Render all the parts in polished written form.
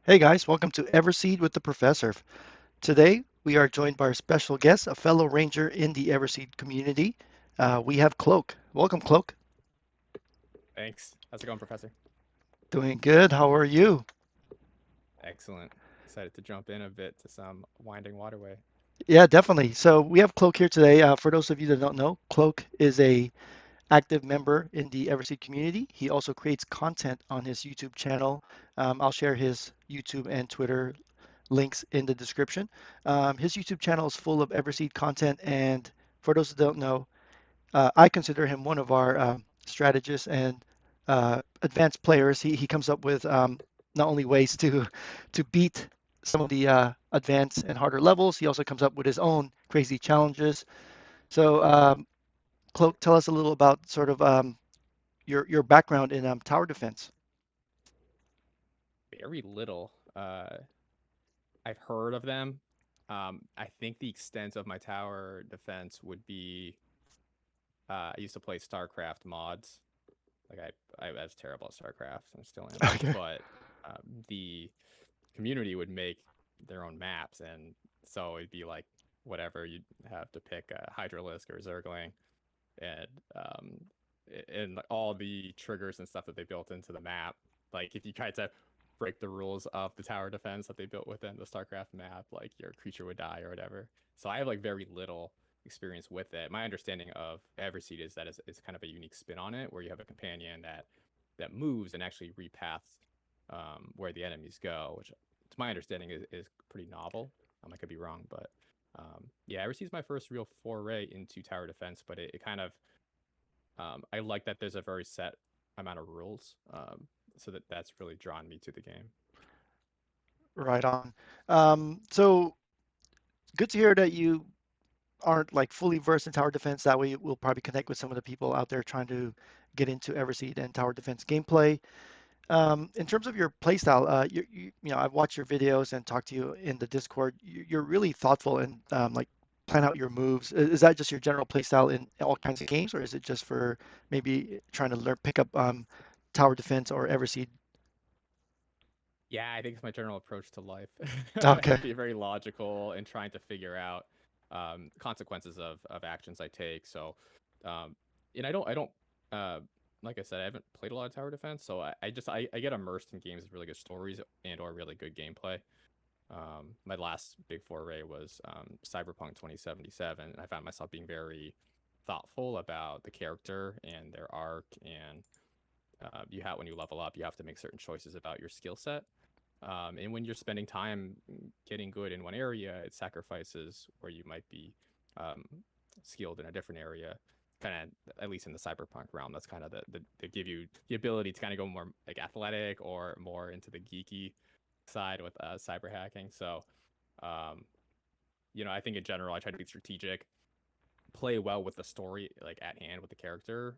Hey guys, welcome to Everseed with the Professor. Today we are joined by our special guest, a fellow ranger in the Everseed community. We have Cloke. Welcome, Cloke. Thanks. How's it going, Professor? Doing good. How are you? Excellent. Excited to jump in a bit to some winding waterway. Yeah, definitely. So we have Cloke here today. For those of you that don't know, Cloke is a active member in the Everseed community. He also creates content on his YouTube channel. I'll share his YouTube and Twitter links in the description. His YouTube channel is full of Everseed content, and for those that don't know, I consider him one of our strategists and advanced players. He comes up with not only ways to beat some of the advanced and harder levels, he also comes up with his own crazy challenges. So, Cloak, tell us a little about sort of your background in tower defense. Very little. I've heard of them. I think the extent of my tower defense would be I used to play StarCraft mods. Like I was terrible at StarCraft and still am. Okay. But the community would make their own maps, and so it'd be like whatever you'd have to pick a Hydralisk or Zergling, and all the triggers and stuff that they built into the map. Like if you tried to break the rules of the tower defense that they built within the StarCraft map, like your creature would die or whatever. So I have like very little experience with it. My understanding of Everseed is that it's kind of a unique spin on it, where you have a companion that moves and actually repaths where the enemies go, which to my understanding is pretty novel. I could be wrong, but yeah, Everseed is my first real foray into tower defense, but it kind of I like that there's a very set amount of rules, so that's really drawn me to the game. Right on. So good to hear that you aren't like fully versed in tower defense. That way, we'll probably connect with some of the people out there trying to get into Everseed and tower defense gameplay. In terms of your playstyle, I've watched your videos and talked to you in the Discord. You're really thoughtful and like plan out your moves. Is that just your general playstyle in all kinds of games, or is it just for maybe trying to learn pick up tower defense or Everseed? Yeah, I think it's my general approach to life. Okay. Be very logical and trying to figure out consequences of actions I take. So, um, and I don't, uh, like I said, I haven't played a lot of tower defense, so I get immersed in games with really good stories and or really good gameplay. My last big foray was Cyberpunk 2077, and I found myself being very thoughtful about the character and their arc. And you have when you level up, you have to make certain choices about your skill set. And when you're spending time getting good in one area, it sacrifices where you might be um, skilled in a different area. Kind of, at least in the cyberpunk realm, that's kind of they give you the ability to kind of go more like athletic or more into the geeky side with cyber hacking. So, um, I think in general, I try to be strategic, play well with the story like at hand with the character,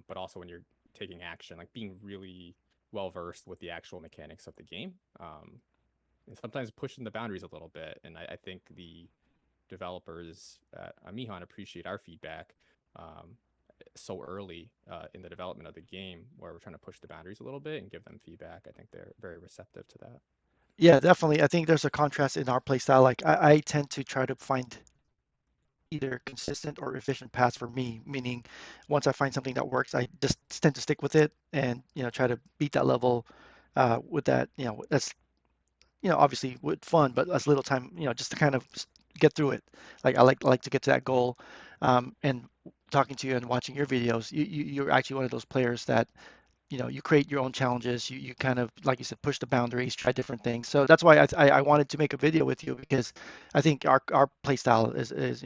but also when you're taking action, like being really well versed with the actual mechanics of the game, and sometimes pushing the boundaries a little bit. And I think the developers at Amihan appreciate our feedback so early in the development of the game, where we're trying to push the boundaries a little bit and give them feedback. I think they're very receptive to that. Yeah, definitely. I think there's a contrast in our playstyle. Like I tend to try to find either consistent or efficient paths for me, meaning once I find something that works, I just tend to stick with it and try to beat that level with that. That's obviously with fun, but as little time, just to kind of get through it. Like I like to get to that goal. And talking to you and watching your videos, you're actually one of those players that you create your own challenges. You kind of, like you said, push the boundaries, try different things. So that's why I wanted to make a video with you because I think our play style is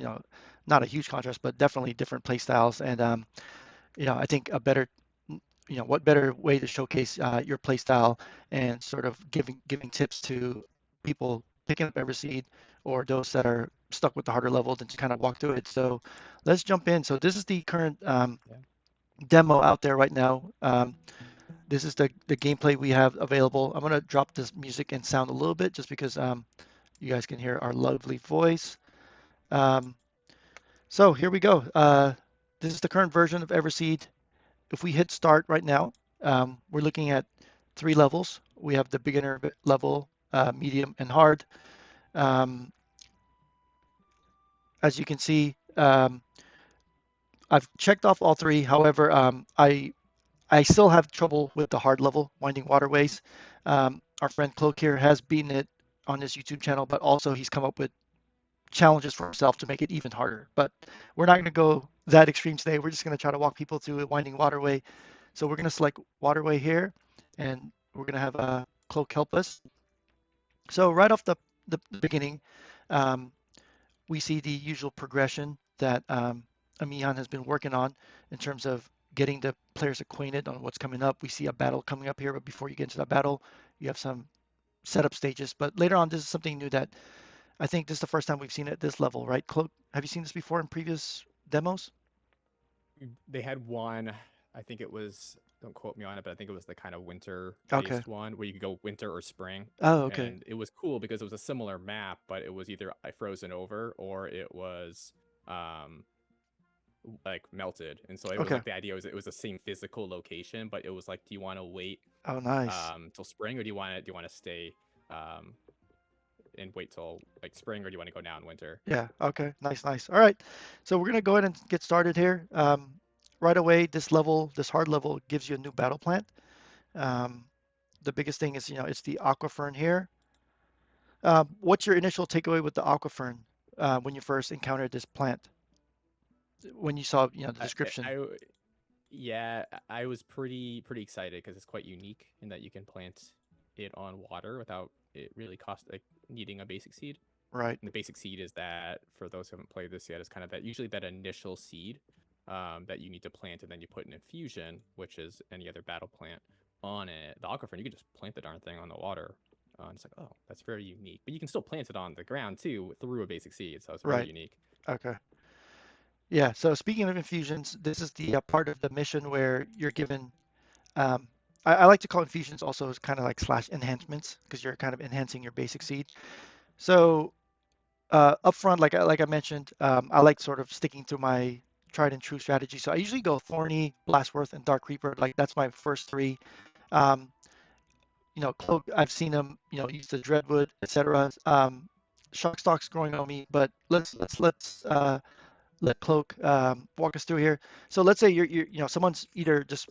not a huge contrast, but definitely different play styles. And I think a better what better way to showcase your play style and sort of giving tips to people picking up Everseed or those that are stuck with the harder level than to kind of walk through it. So let's jump in. So this is the current Yeah. demo out there right now. This is the gameplay we have available. I'm gonna drop this music and sound a little bit just because you guys can hear our lovely voice. Um, so here we go. This is the current version of Everseed. If we hit start right now, we're looking at three levels. We have the beginner level, medium, and hard. Um, as you can see, I've checked off all three. However, I still have trouble with the hard level winding waterways. Our friend Cloke here has beaten it on his YouTube channel, but also he's come up with challenges for himself to make it even harder. But we're not going to go that extreme today. We're just going to try to walk people through a winding waterway. So we're going to select waterway here, and we're going to have Cloak help us. So right off the beginning, um, we see the usual progression that Amihan has been working on in terms of getting the players acquainted on what's coming up. We see a battle coming up here, but before you get into that battle, you have some setup stages. But later on, this is something new that I think this is the first time we've seen it at this level, right? Cloak, have you seen this before in previous demos? They had one, I think it was, don't quote me on it, but I think it was the kind of winter Okay. based one where you could go winter or spring. Oh, okay. And it was cool because it was a similar map, but it was either frozen over or it was um like melted. And so it was Okay. like the idea was it was the same physical location, but it was like, do you want to wait Oh, nice. till spring, or do you want to stay um and wait till like spring, or do you want to go now in winter? Yeah. Okay. Nice, nice. All right. So we're gonna go ahead and get started here. Right away, this level, this hard level, gives you a new battle plant. Um, the biggest thing is, it's the aquifern here. What's your initial takeaway with the aquifern when you first encountered this plant? When you saw, the I, description? I Yeah, I was pretty excited because it's quite unique in that you can plant it on water without it really cost like needing a basic seed. Right. And the basic seed is that, for those who haven't played this yet, is kind of that usually that initial seed that you need to plant, and then you put an infusion, which is any other battle plant, on it. The aquifer, you can just plant the darn thing on the water. And it's like, oh, that's very unique. But you can still plant it on the ground too through a basic seed, so it's very Right. unique. Okay. Yeah. So speaking of infusions, this is the part of the mission where you're given. Um, I like to call infusions also as kind of like slash enhancements because you're kind of enhancing your basic seed. So upfront, like I mentioned, I like sort of sticking to my tried and true strategy. So I usually go Thorny, Blastworth, and Dark Reaper. Like that's my first three. Um, Cloak, I've seen him, use the Dreadwood, etc. Shockstock's growing on me, but let's let Cloak walk us through here. So let's say someone's either just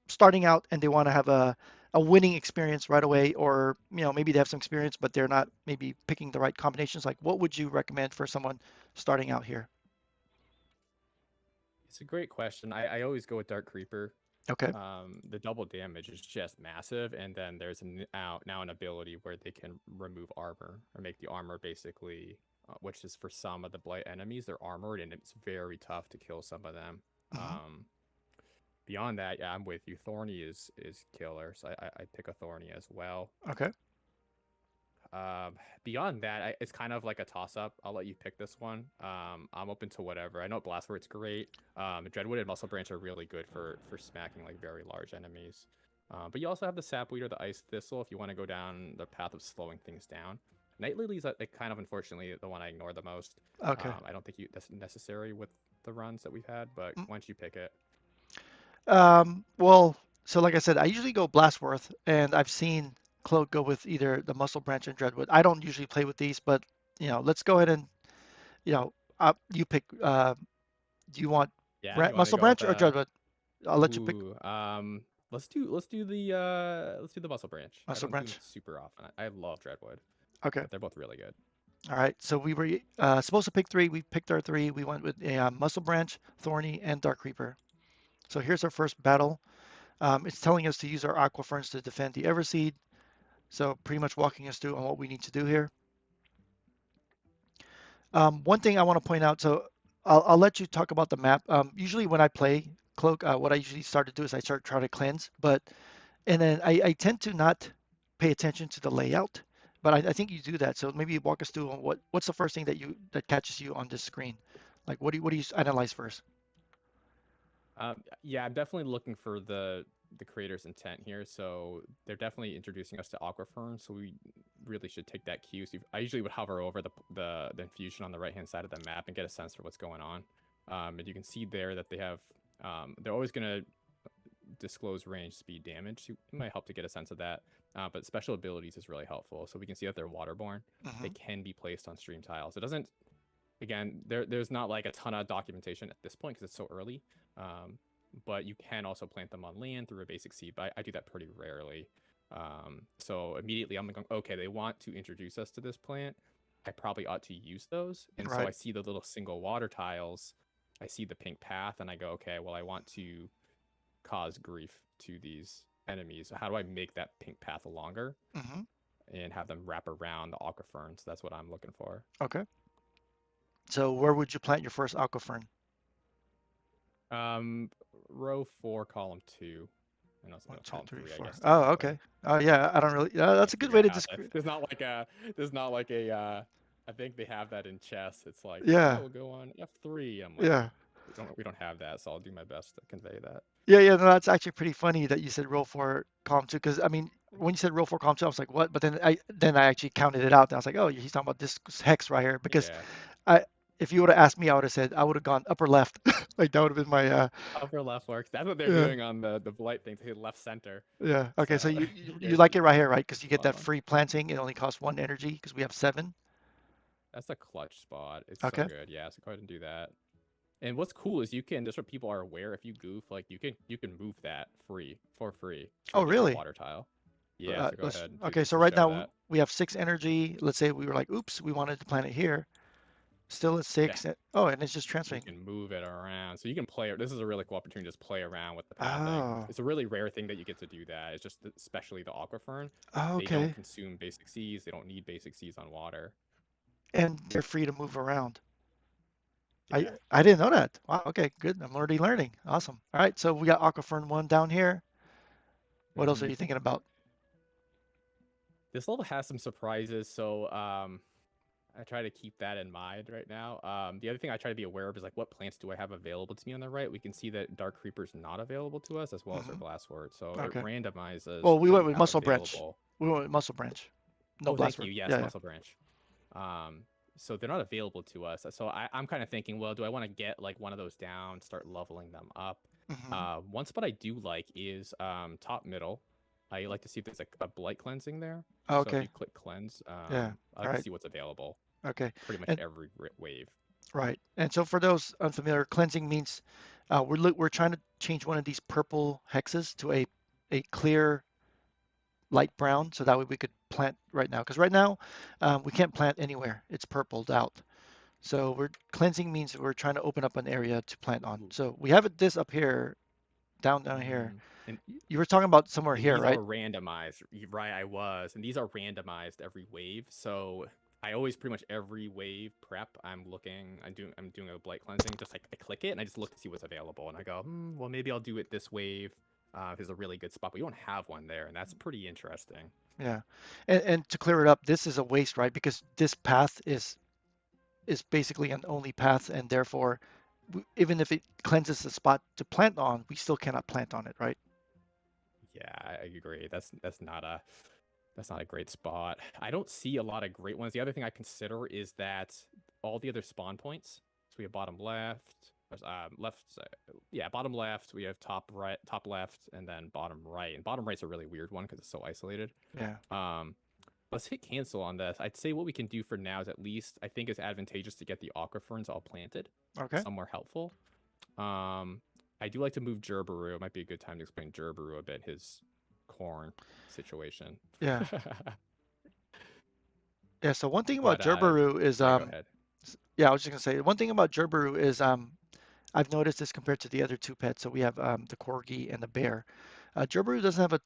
starting out and they want to have a winning experience right away, or maybe they have some experience but they're not maybe picking the right combinations. Like, what would you recommend for someone starting out here? It's a great question. I always go with Dark Creeper. Okay. The double damage is just massive, and then there's now an ability where they can remove armor or make the armor basically, which is for some of the blight enemies, they're armored, and it's very tough to kill some of them. Hmm. Beyond that, yeah, I'm with you. Thorny is killer, so I pick a Thorny as well. Okay. Um, Beyond that, it's kind of like a toss up. I'll let you pick this one. I'm open to whatever. I know Blastwort's great. Dreadwood and Muscle Branch are really good for smacking like very large enemies. But you also have the Sapweed or the Ice Thistle if you want to go down the path of slowing things down. Night Lily's kind of unfortunately the one I ignore the most. Okay. I don't think that's necessary with the runs that we've had, but Mm. once you pick it, Well, so like I said, I usually go Blastworth, and I've seen Cloak go with either the Muscle Branch and Dreadwood. I don't usually play with these, but let's go ahead and you pick. Do you want yeah, you want to Muscle go with Branch or Dreadwood? I'll let you pick ooh, let's do the Muscle Branch. I Muscle don't do them Branch. super often. I love Dreadwood, Okay. but they're both really good. All right. So we were supposed to pick three. We picked our three. We went with a Muscle Branch, Thorny, and Dark Reaper. So here's our first battle. It's telling us to use our Aquaferns to defend the Everseed. So pretty much walking us through on what we need to do here. One thing I want to point out, so I'll let you talk about the map. Usually when I play Cloak, what I usually start to do is I start trying to cleanse, and then I tend to not pay attention to the layout, but I think you do that. So maybe you walk us through on what's the first thing that catches you on this screen? Like what do you analyze first? Yeah, I'm definitely looking for the creator's intent here. So they're definitely introducing us to Aquafern, so we really should take that cue. So I usually would hover over the infusion on the right hand side of the map and get a sense for what's going on. And you can see there that they have they're always gonna disclose range, speed, damage. It might help to get a sense of that. But special abilities is really helpful. So we can see that they're waterborne. They Hmm. can be placed on stream tiles. It doesn't. Again, there's not like a ton of documentation at this point because it's so early. But you can also plant them on land through a basic seed. But I do that pretty rarely. So immediately I'm going, okay, they want to introduce us to this plant. I probably ought to use those. And so Right. I see the little single water tiles. I see the pink path, and I go, okay, well, I want to cause grief to these enemies. So how do I make that pink path longer Hmm. and have them wrap around the aquifern? So that's what I'm looking for. Okay. So where would you plant your first aquifern? Um, row 4, column 2. I know it's One, two, column three, 3, I four. guess Oh, technically. okay. Oh, yeah. I don't really. Gotta That's a good figure way out to how to. describe. There's not like a. I think they have that in chess. It's like, Yeah. we'll go on F3. I'm like, Yeah. we don't have that, so I'll do my best to convey that. Yeah. Yeah. No, that's actually pretty funny that you said roll for column two because I mean when you said roll for column two, I was like, what? But then I actually counted it out. And I was like, oh, he's talking about this hex right here because Yeah. I if you would have asked me, I would have said I would have gone upper left. Like that would have been my Upper left works. That's what they're yeah. doing on the blight thing to hit left center. Yeah. Okay. So So you you're like it right here, right? Because you get spot that on. free planting. It only costs one energy because we have seven. That's a clutch spot. It's so Okay. good. Yeah, so go ahead and do that. And what's cool is you can, just so people are aware, if you goof, like you can move that for free to Oh, a different really? water tile. Yeah, so go Let's. ahead and Okay. just So to right show now that. we have six energy. Let's say we were like, oops, we wanted to plant it here. Still at Yeah, six. Oh, and it's just you transferring. can move it around. So you can play. This is a really cool opportunity to just play around with the pathing. Oh. It's a really rare thing that you get to do that. It's just especially the aquifern. Oh, They don't okay. consume basic seeds. They don't need basic seeds on water. And they're free to move around. I Yeah. I didn't know that. Wow. Okay. Good. I'm already learning. Awesome. All right. So we got Aquafern one down here. What else are Hmm. you thinking about? This level has some surprises, so I try to keep that in mind right now. The other thing I try to be aware of is like what plants do I have available to me on the right? We can see that Dark Creeper's not available to us as well as our Hmm. Glasswort. So it Okay. randomizes Well, we what went you with have Muscle Branch. available. We went with Muscle Branch. No Oh, thank Blastword. you. Yes, Yeah. Yeah. Muscle Branch. Um, so they're not available to us. So I'm kind of thinking, well, do I want to get like one of those down, start leveling them up? Hmm. One spot I do like is top middle. I like to see if there's a blight cleansing there. Oh, So if okay. you click cleanse, Yeah. I All like to right. see what's available. Okay. Pretty much And every wave. right. And so for those unfamiliar, cleansing means we're trying to change one of these purple hexes to a clear light brown, so that way we could plant right now. Because right now we can't plant anywhere; it's purpled out. So we're cleansing means we're trying to open up an area to plant on. Ooh. So we have it this up here, down here. Mm. And You were talking about somewhere and here, these are right? randomized, right? I was, and these are randomized every wave. So I always pretty much every wave prep. I'm doing a blight cleansing. Just like I click it and I just look to see what's available, and I go, well, maybe I'll do it this wave. There's a really good spot, but we don't have one there, and that's pretty interesting. Yeah. And to clear it up, this is a waste, right? Because this path is basically an only path, and therefore, even if it cleanses the spot to plant on, we still cannot plant on it, right? Yeah, I agree. That's not a great spot. I don't see a lot of great ones. The other thing I consider is that all the other spawn points. So we have bottom left, left, yeah, bottom left. We have top right, top left, and then bottom right. And bottom right's a really weird one because it's so isolated. Yeah. Um, let's hit cancel on this. I'd say what we can do for now is at least I think it's advantageous to get the aquaferns all planted Okay. somewhere helpful. Um, I do like to move Gerberu. It might be a good time to explain Gerberu a bit. His corn situation. Yeah. Yeah. So one thing about But Gerberu is yeah, go ahead. yeah, I was just gonna say one thing about Gerberu is I've noticed this compared to the other two pets. So we have the corgi and the bear. Gerberu doesn't have a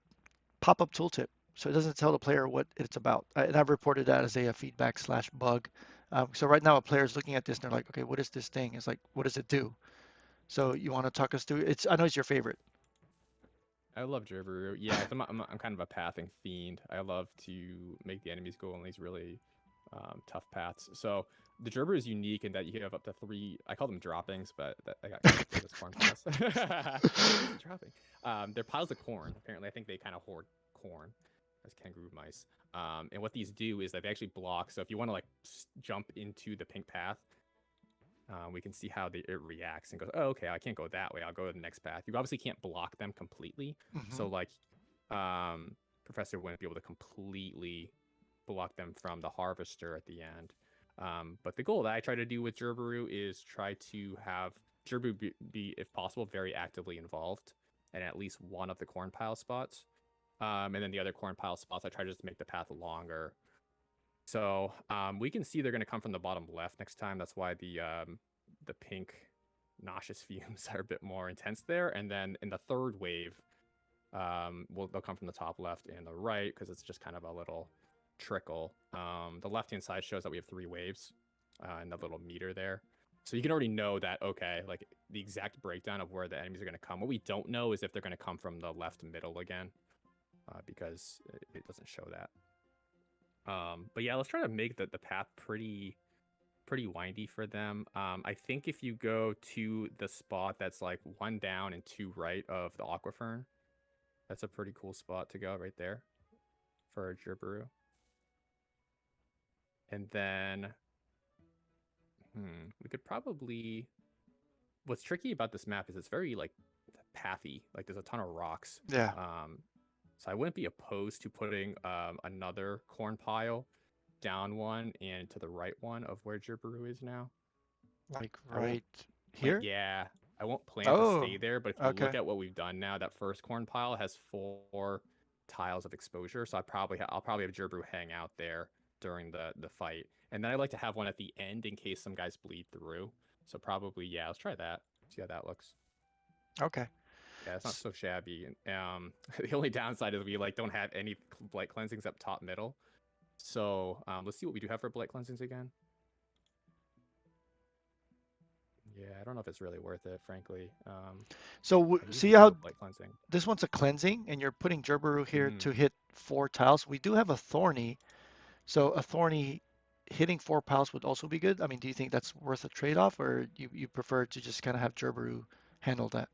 pop-up tooltip, so it doesn't tell the player what it's about. And I've reported that as a feedback slash bug. So right now a player is looking at this and they're like, okay, what is this thing? It's like, what does it do? So you want to talk us through? I know it's your favorite. I love Gerberu. Yeah, 'cause I'm kind of a pathing fiend. I love to make the enemies go on these really tough paths. So the Gerberu is unique in that you have up to 3. I call them droppings, but I got kicked in this farm class. Why is it dropping? They're piles of corn. Apparently, I think they kind of hoard corn as kangaroo mice. And what these do is that they actually block. So if you want to like jump into the pink path, we can see how it reacts and goes, oh, okay, I can't go that way. I'll go to the next path. You obviously can't block them completely. Hmm. So like, Professor wouldn't be able to completely block them from the harvester at the end. But the goal that I try to do with Gerberu is try to have Gerberu be, if possible, very actively involved in at least one of the corn pile spots. And then the other corn pile spots, I try to just make the path longer. So we can see they're going to come from the bottom left next time. That's why the pink nauseous fumes are a bit more intense there. And then in the third wave, they'll come from the top left and the right because it's just kind of a little trickle. The left-hand side shows that we have 3 waves and the little meter there. So you can already know that, okay, like the exact breakdown of where the enemies are going to come. What we don't know is if they're going to come from the left middle again, because it doesn't show that. But yeah, let's try to make the path pretty windy for them. I think if you go to the spot that's like 1 down and 2 right of the Aquafern, that's a pretty cool spot to go right there for a Gerberu. And then, we could probably. What's tricky about this map is it's very like pathy. Like there's a ton of rocks. Yeah. So I wouldn't be opposed to putting another corn pile down one and to the right one of where Gerberu is now. Like right Plant, here? yeah, I won't plan to Oh, stay there, but if you okay. look at what we've done now, that first corn pile has 4 tiles of exposure, so I'll probably have Gerberu hang out there during the fight, and then I like to have one at the end in case some guys bleed through. So probably, yeah, let's try that. See how that looks. Okay. Yeah, it's not so shabby. The only downside is we like don't have any blight cleansings up top middle. So let's see what we do have for blight cleansings again. Yeah, I don't know if it's really worth it, frankly. So I see usually do how a blight cleansing. this one's a cleansing, and you're putting Gerberu here Mm. to hit 4 tiles. We do have a thorny, so a thorny hitting 4 piles would also be good. I mean, do you think that's worth a trade-off, or you prefer to just kind of have Gerberu handle that?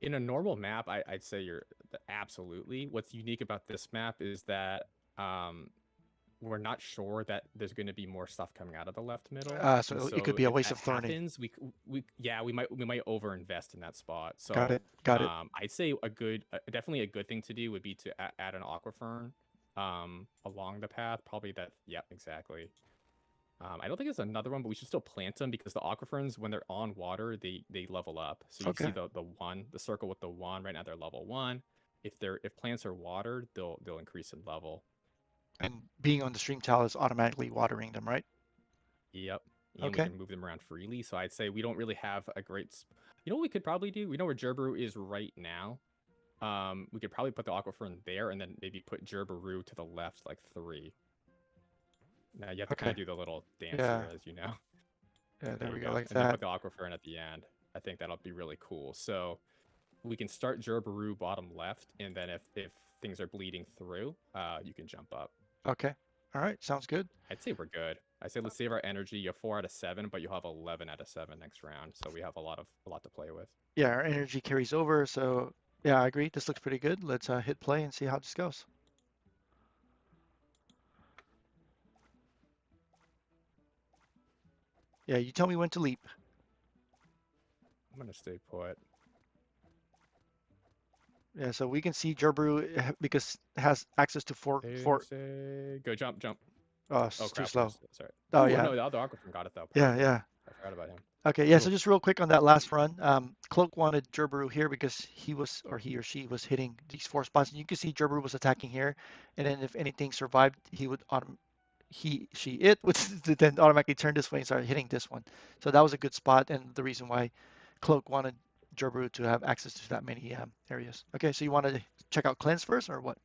In a normal map, I'd say you're absolutely. What's unique about this map is that we're not sure that there's going to be more stuff coming out of the left middle, and So it could so be a if waste that of thorny. happens, we might overinvest in that spot. Got So it. Got it. I'd say definitely a good thing to do would be to add an aquafern along the path. Probably that. Yep, exactly. I don't think it's another one, but we should still plant them because the aquaferns, when they're on water, they level up. So you see Okay. the circle with the 1 right now. They're level 1. If plants are watered, they'll increase in level. And being on the stream tile is automatically watering them, right? Yep. And we Okay. can move them around freely. So I'd say we don't really have a great. You know what we could probably do? We know where Gerberu is right now. We could probably put the aquafern there and then maybe put Gerberu to the left, like 3. Now you have to kind Okay. of do the little dance Yeah. here, as you know. Yeah, There there you we go, go. like And then that. put the aquafern at the end. I think that'll be really cool. So we can start Gerberu bottom left, and then if things are bleeding through, you can jump up. Okay. All right. Sounds good. I'd say we're good. I say let's save our energy. You have 4 out of 7, but you'll have 11 out of 7 next round. So we have a lot to play with. Yeah, our energy carries over. So yeah, I agree. This looks pretty good. Let's hit play and see how this goes. Yeah, you tell me when to leap. I'm gonna stay put. Yeah, so we can see Gerberu because it has access to four. Say go jump. Oh, Oh it's too crap! slow. Sorry. Oh Ooh, yeah, no, the other aquafern got it though. yeah, Perfect. yeah. I forgot about him. Okay, yeah. So Ooh. just real quick on that last run, Cloak wanted Gerberu here because he was, or he or she was hitting these 4 spots, and you can see Gerberu was attacking here, and then if anything survived, he would it would then automatically turn this way and start hitting this one. So that was a good spot, and the reason why Cloak wanted Gerberu to have access to that many areas. Okay, so you want to check out Cleanse first, or what?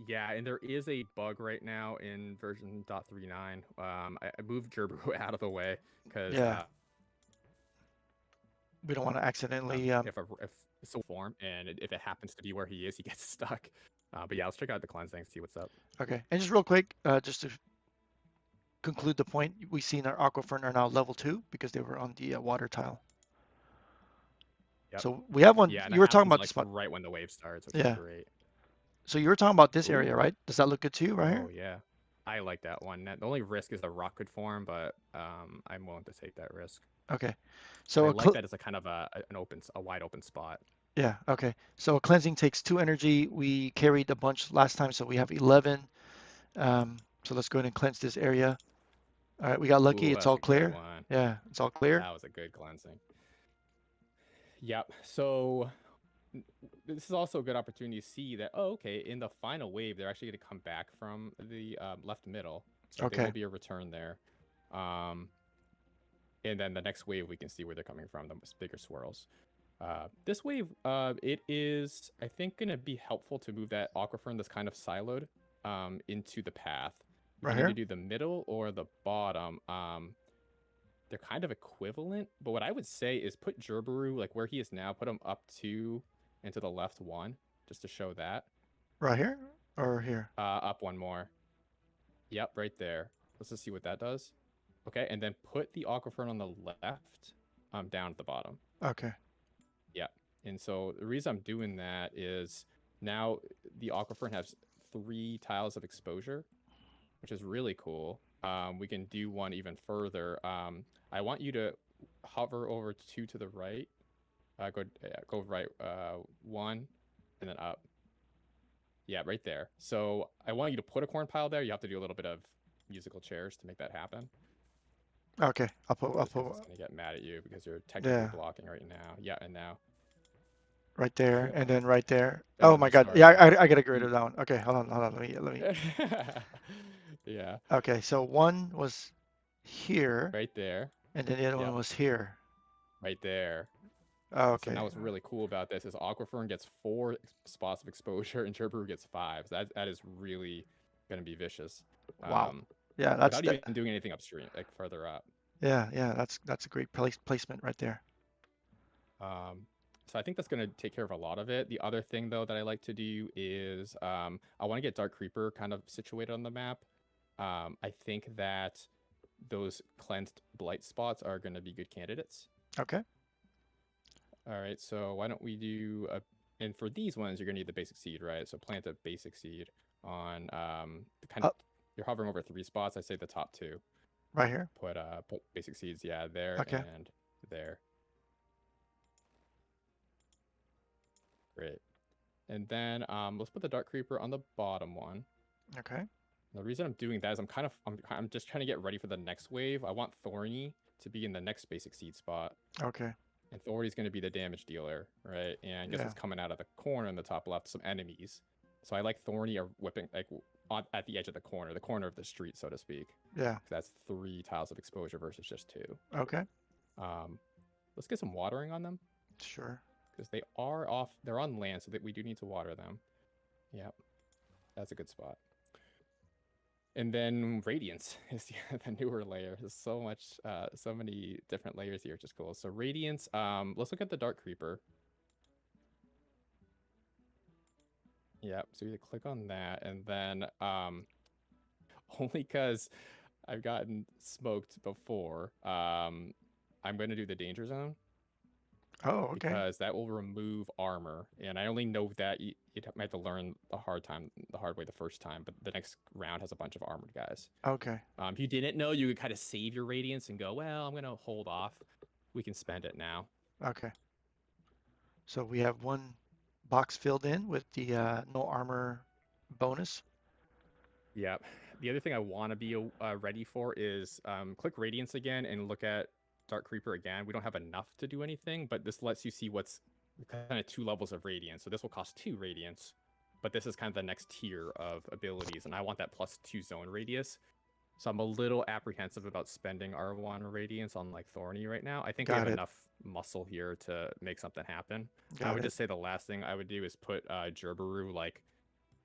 Yeah, and there is a bug right now in version .39. I moved Gerberu out of the way because Yeah, we don't want to accidentally. if it's a form and if it happens to be where he is, he gets stuck. But yeah, let's check out the cleansing, see what's up. Okay, and just real quick, just to conclude the point, we've seen our Aquafern are now level 2 because they were on the water tile. Yep. So we have one. Yeah, and You it were talking happens about the like spot. right when the wave starts, which is Yeah. great. So you were talking about this area, Ooh. right? Does that look good to you right Oh here? yeah. I like that one. The only risk is the rock could form, but I'm willing to take that risk. Okay. So So I like that as a kind of a wide open spot. yeah, okay. So a cleansing takes 2 energy. We carried a bunch last time, so we have 11. So let's go ahead and cleanse this area. All right, we got lucky. Ooh, It's that's all a good clear. one. Yeah, it's all clear. That was a good cleansing. Yep. So this is also a good opportunity to see that, oh, okay, in the final wave, they're actually going to come back from the left middle. So there will Okay, be a return there. Um, and then the next wave, we can see where they're coming from, the bigger swirls. This wave, it is, I think, going to be helpful to move that aquifern that's kind of siloed into the path. You right can either here. do the middle or the bottom. They're kind of equivalent, but what I would say is put Gerberu like where he is now, put him up 2 and to the left 1, just to show that. Right here or here? Up 1 more. Yep, right there. Let's just see what that does. Okay, and then put the aquifern on the left, down at the bottom. Okay, Yep. And so the reason I'm doing that is now the aquifern has 3 tiles of exposure, which is really cool. We can do one even further. I want you to hover over 2 to the right. Go right 1, and then up. Yeah, right there. So I want you to put a corn pile there. You have to do a little bit of musical chairs to make that happen. okay. I'll Just because put, it's gonna get mad at you because you're technically yeah, blocking right now. Yeah, and now. right there, and then right there. And Oh then my God. Yeah, restart. I gotta grade it down. Okay, hold on. Let me. Yeah, Okay, so one was here, right there. and then the other one Yep, was here. right there. So Okay, now what's really cool about this is Aquifern gets 4 spots of exposure and Gerberu gets 5. So that is really going to be vicious. wow. Um, Yeah, that's without that. even doing anything upstream, like further up. Yeah, that's a great placement right there. Um, so I think that's going to take care of a lot of it. The other thing though that I like to do is I want to get Dark Creeper kind of situated on the map. I think that those cleansed blight spots are going to be good candidates. Okay. All right, so why don't we do a, and for these ones, you're gonna need the basic seed, right? So plant a basic seed on the kind of, Uh, you're hovering over 3 spots. I say the top 2. right here. Put basic seeds, yeah, there Okay. and there. Great. And then let's put the dark creeper on the bottom one. Okay. The reason I'm doing that is I'm just trying to get ready for the next wave. I want Thorny to be in the next basic seed spot. Okay. And Thorny's going to be the damage dealer, right? And I guess Yeah. it's coming out of the corner in the top left, some enemies. So I like Thorny are whipping like at the edge of the corner of the street, so to speak. Yeah. That's 3 tiles of exposure versus just 2. Okay. Um, let's get some watering on them Sure. because they are off. They're on land, so that we do need to water them. Yep, that's a good spot. And then Radiance is the newer layer. There's so much, so many different layers here, which is cool. So Radiance, let's look at the Dark Creeper. Yep, so you click on that, and then only because I've gotten smoked before, I'm going to do the Danger Zone. Oh, okay. Because that will remove armor, and I only know that you have to learn the hard way the first time, but the next round has a bunch of armored guys. Okay. If you didn't know, you could kind of save your radiance and go, well, I'm gonna hold off. We can spend it now. Okay. So we have one box filled in with the no armor bonus. Yep. The other thing I want to be ready for is click Radiance again and look at Dark Creeper again. We don't have enough to do anything, but this lets you see what's kind of 2 levels of Radiance. So this will cost 2 Radiance, but this is kind of the next tier of abilities, and I want that +2 zone radius. So I'm a little apprehensive about spending R1 Radiance on like Thorny right now. I think we Got have it. enough muscle here to make something happen. I Got would it. just say the last thing I would do is put Gerberu like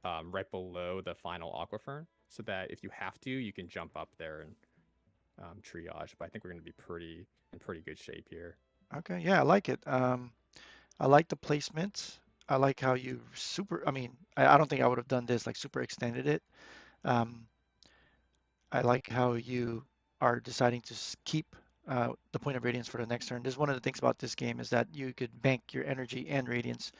right below the final Aquifern, so that if you have to, you can jump up there and triage. But I think we're going to be in pretty good shape here. Okay. Yeah, I like it. I like the placement. I like how you super, I mean, I don't think I would have done this like super extended it. Um, I like how you are deciding to keep the point of radiance for the next turn. This is one of the things about this game is that you could bank your energy and radiance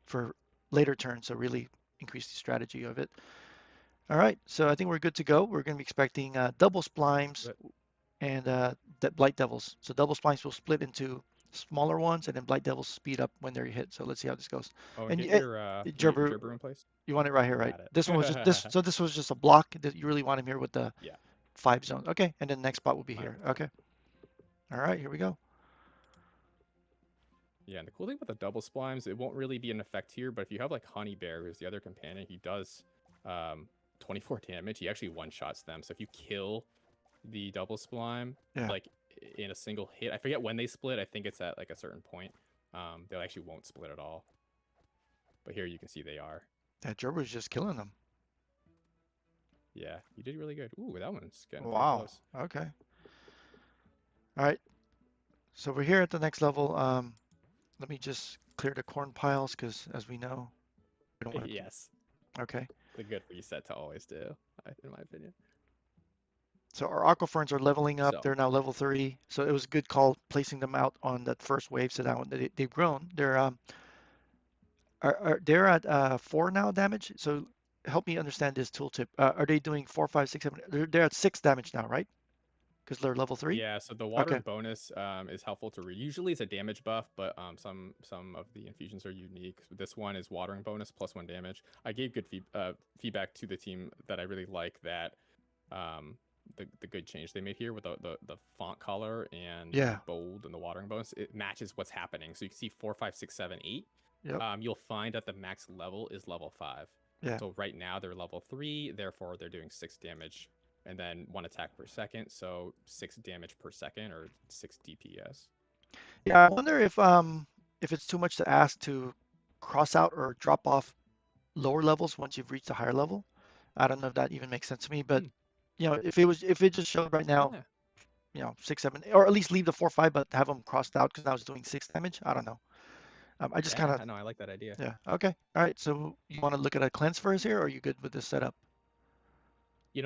for later turns, so really increase the strategy of it. All right, so I think we're good to go. We're going to be expecting double splimes But and blight devils. So double splimes will split into smaller ones, and then blight devils speed up when they're hit. So let's see how this goes. oh, And get your Gerber, Gerber in place. you want it right here, right? Got This one was just this. it. So this was just a block that you really want him here with the Yeah, 5 zones. Okay, and then the next spot will be fine here. with that. Okay. All right, here we go. Yeah, and the cool thing with the double splimes, it won't really be an effect here, but if you have like Honey Bear, who's the other companion, he does um 24 damage. He actually one-shots them. So if you kill the double splime, Yeah, like in a single hit, I forget when they split. I think it's at like a certain point. They actually won't split at all. But here you can see they are. that Gerber's just killing them. Yeah, you did really good. Ooh, that one's getting pretty Wow. close. Okay. All right. So we're here at the next level. Let me just clear the corn piles because, as we know, we don't want to. Yes, Okay. it's a good reset to always do, in my opinion. So our aquaferns are leveling up. So They're now level 3. So it was a good call placing them out on that first wave. So that one they've grown. They're at 4 now damage. So help me understand this tooltip. Are they doing 4, 5, 6, 7? They're at 6 damage now, right? Because they're level 3. yeah, so the Okay. watering bonus is helpful to read. Usually it's a damage buff, but some of the infusions are unique. This one is watering bonus plus 1 damage. I gave good feedback to the team that I really like that the good change they made here with the font color and the Yeah. bold and the watering bonus. It matches what's happening. So you can see 4, 5, 6, 7, 8. Yep. You'll find that the max level is level 5. Yeah. So right now they're level 3, therefore they're doing 6 damage and then 1 attack per second, so 6 damage per second or 6 DPS. Yeah. I wonder if it's too much to ask to cross out or drop off lower levels once you've reached a higher level. I don't know if that even makes sense to me, but Hmm. if it just showed right now, Yeah. 6, 7, or at least leave the 4, 5, but have them crossed out because now it's doing 6 damage. I don't know. I just kind Yeah, of, I know. I like that idea. yeah. Okay. All right. So you want to look at a cleanse first here, or are you good with this setup?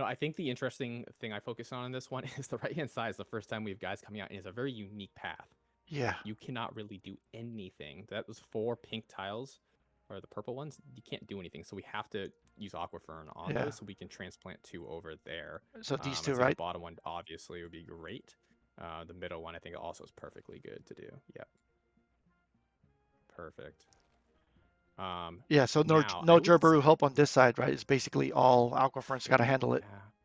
I think the interesting thing I focus on in this one is the right hand side is the first time we have guys coming out, and it's a very unique path. Yeah. You cannot really do anything. That was 4 pink tiles, or the purple ones. You can't do anything, so we have to use Aquafern on Yeah. those so we can transplant 2 over there. So these two, I'd say the right? bottom one obviously would be great. The middle one I think also is perfectly good to do. Yep, perfect. Yeah. So Now I no would Gerberu say, help on this side, right? It's basically all Aquaferns got to handle it.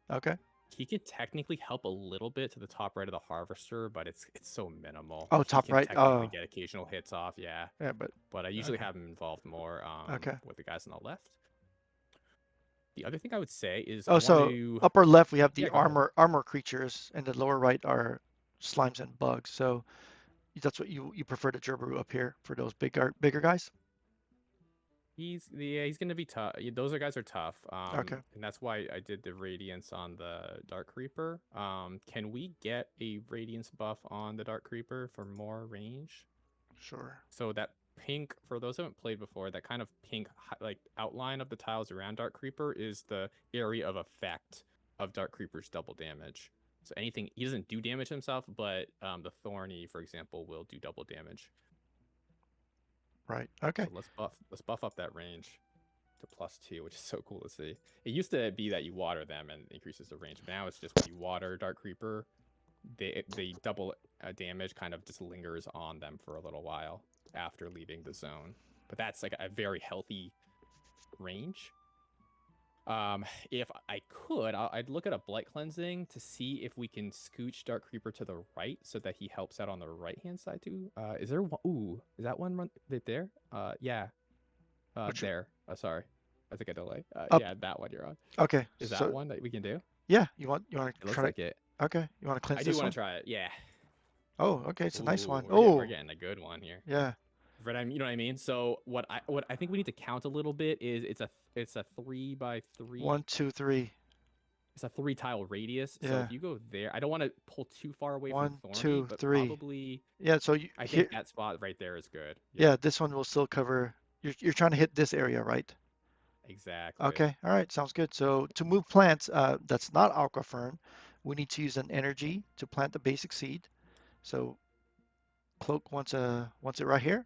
yeah, Okay. he could technically help a little bit to the top right of the harvester, but it's so minimal. Oh, He top can right. technically Oh, get occasional hits off, yeah. yeah. But But I usually okay. have him involved more Okay. with the guys on the left. The other thing I would say is I Oh, want so to, upper left we have the yeah, go ahead. armor creatures, and the lower right are slimes and bugs. So that's what you prefer the Gerberu up here for those bigger guys. He's gonna be tough. Those are guys are tough. Okay. And that's why I did the radiance on the Dark Creeper. Can we get a radiance buff on the Dark Creeper for more range? Sure. So that pink, for those who haven't played before, that kind of pink like outline of the tiles around Dark Creeper is the area of effect of Dark Creeper's double damage. So anything he doesn't do damage himself, but the Thorny, for example, will do double damage. Right. Okay. So let's buff up that range to +2, which is so cool to see. It used to be that you water them and increases the range, but now it's just when you water Dark Creeper, they double damage kind of just lingers on them for a little while after leaving the zone. But that's like a very healthy range. If I could, I'd look at a blight cleansing to see if we can scooch Dark Creeper to the right so that he helps out on the right hand side too. Is there one? Ooh, is that one right there? Yeah. Which There. Sorry, I think I delay. up? Yeah, that one you're on. Okay. Is that So one that we can do? yeah, you want It to looks try like it. to. Okay. You want to I cleanse do this want to one? try it. Yeah. Oh, okay. It's a nice Ooh, one. we're Oh, getting a good one here. yeah. But you know what I mean. So what I think we need to count a little bit is it's a 3 by 3. 1, 2, 3. It's a 3 tile radius. So Yeah. if you go there, I don't want to pull too far away from 1, Thorny, 2, but 3. probably Yeah. So you I think here. that spot right there is good. Yeah, Yeah. This one will still cover. You're trying to hit this area, right? exactly. Okay. All right. Sounds good. So to move plants, that's not aquafern. We need to use an energy to plant the basic seed. So Cloak wants it right here.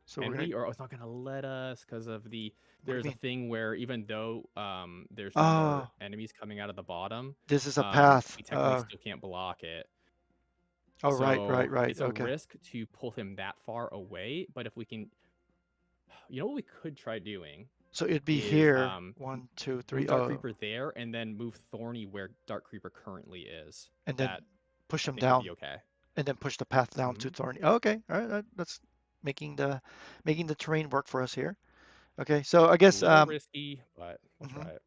So we're And gonna. or it's not gonna let us because of the What do you there's a mean? thing where even though there's no more Oh, enemies coming out of the bottom, this is a path. we technically still can't block it. Oh, right, So right, right. it's a Okay. risk to pull him that far away. But if we can, you know what we could try doing So it'd be is here. One, two, three. move Dark Oh, Creeper there and then move Thorny where Dark Creeper currently is. and then That push I him think would be down, okay. and then push the path down to Hmm. Thorny. Oh, okay. All right. That's making the terrain work for us here. Okay. So I A guess little risky, but we'll mhm. try it.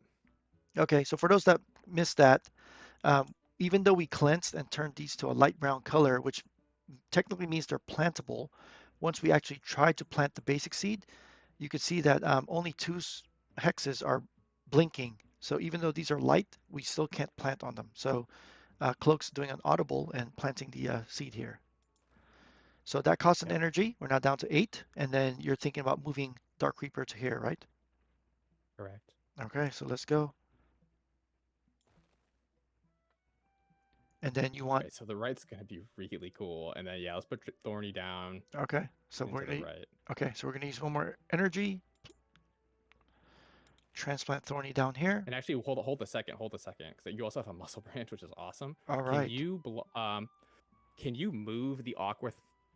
Okay. So for those that missed that, um, even though we cleansed and turned these to a light brown color, which technically means they're plantable, once we actually tried to plant the basic seed, you could see that only two hexes are blinking. So even though these are light, we still can't plant on them. So Cloak's doing an audible and planting the seed here. So that costs an Yep, energy. We're now down to 8. And then you're thinking about moving Dark Reaper to here, right? correct. Okay, so let's go. And then you want, Okay, so the right's gonna be really cool, and then yeah, let's put Thorny down okay, so into we're the gonna, right. okay, so we're gonna use one more energy, transplant Thorny down here. And actually, hold a second, because you also have a muscle branch, which is awesome. All Can right. you can you move the aqua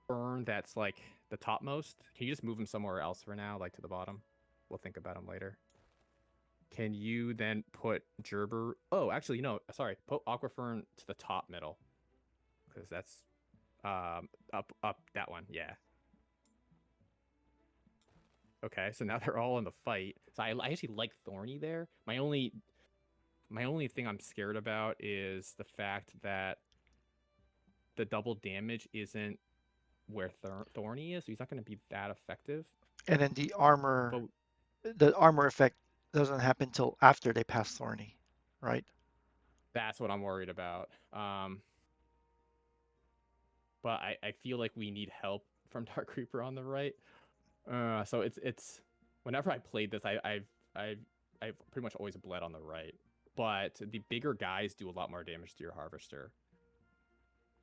fern that's like the topmost? Can you just move him somewhere else for now, like to the bottom? We'll think about him later. Can you then put Gerber? Oh, actually, no. Sorry, put Aquafern to the top middle, because that's up that one. Yeah. Okay, so now they're all in the fight. So I actually like Thorny there. My only thing I'm scared about is the fact that the double damage isn't where Thorny is. So he's not going to be that effective. And then But the armor effect doesn't happen till after they pass Thorny, right? that's what I'm worried about. But I feel like we need help from Dark Creeper on the right. So it's whenever I played this, I've pretty much always bled on the right. But the bigger guys do a lot more damage to your harvester.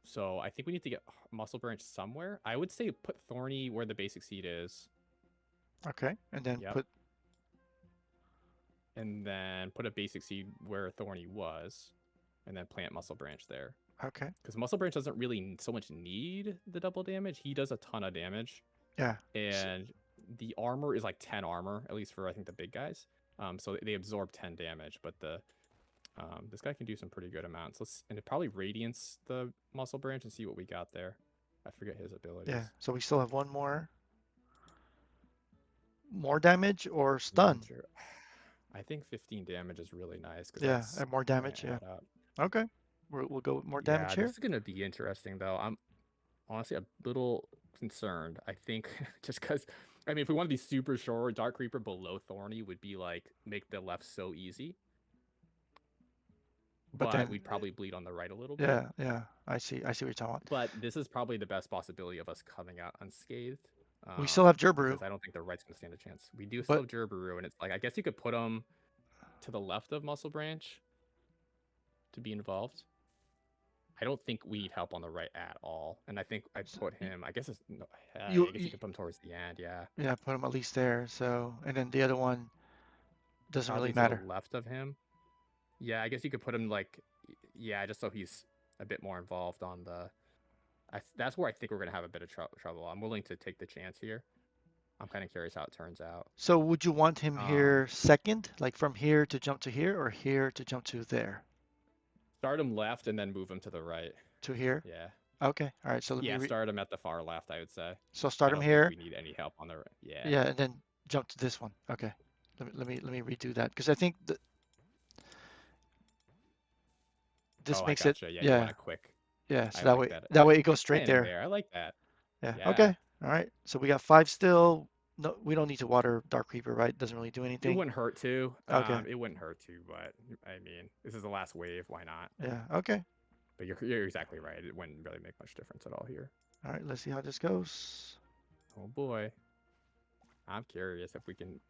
So I think we need to get Muscle Branch somewhere. I would say put Thorny where the basic seed is. Okay, and then Yep. put, And then put a basic seed where Thorny was. And then plant Muscle Branch there. okay, Because Muscle Branch doesn't really so much need the double damage. He does a ton of damage. yeah. And the armor is like 10 armor, at least for I think the big guys. So they absorb 10 damage, but the this guy can do some pretty good amounts. And it probably radiance the muscle branch and see what we got there. I forget his Yeah, abilities. so we still have one more damage or stun. Ranger. I think 15 damage is really nice because Yeah, that's and more gonna damage. Yeah. add up. Okay, we'll go with more damage Yeah, this here. is gonna be interesting though. I'm honestly a little concerned. I think just because I mean, if we want to be super sure, Dark Reaper below Thorny would be like make the left so easy, But but then, we'd probably bleed on the right a little bit. yeah, yeah, I see what you're talking about. But this is probably the best possibility of us coming out unscathed. We still have Because Gerberu, I don't think the right's gonna stand a chance. We do still but have Gerberu, and it's like I guess you could put him to the left of Muscle Branch to be involved. I don't think we need help on the right at all, and I think I put him. I guess it's no, I guess you you could put him towards the end. Yeah, yeah, put him at least there. So, and then the other one doesn't really probably to the matter. left of him. Yeah, I guess you could put him like, yeah, just so he's a bit more involved on the. That's where I think we're gonna have a bit of trouble. I'm willing to take the chance here. I'm kind of curious how it turns out. So would you want him Um, here second, like from here to jump to here, or here to jump to there? Start him left and then move him to the right. To here? Yeah. Okay, all right. So let me Yeah, start him at the far left, I would say. so I start him don't think here. we need any help on the right. Yeah. Yeah, and then jump to this one. Okay. Let me redo that because I think that this Oh, I makes it, gotcha. Yeah, you want yeah, a quick. yeah. I So that like way that. that way it goes Good straight planning there. there. I like that. Yeah. Yeah. Okay. All right. So we got 5 still. No, we don't need to water Dark Creeper, right? Doesn't really do It anything. wouldn't hurt to. Okay. It wouldn't hurt to, but I mean, this is the last wave. Why not? Yeah. Okay. But you're exactly right. It wouldn't really make much difference at all here. All right. Let's see how this goes. Oh boy. I'm curious if we can,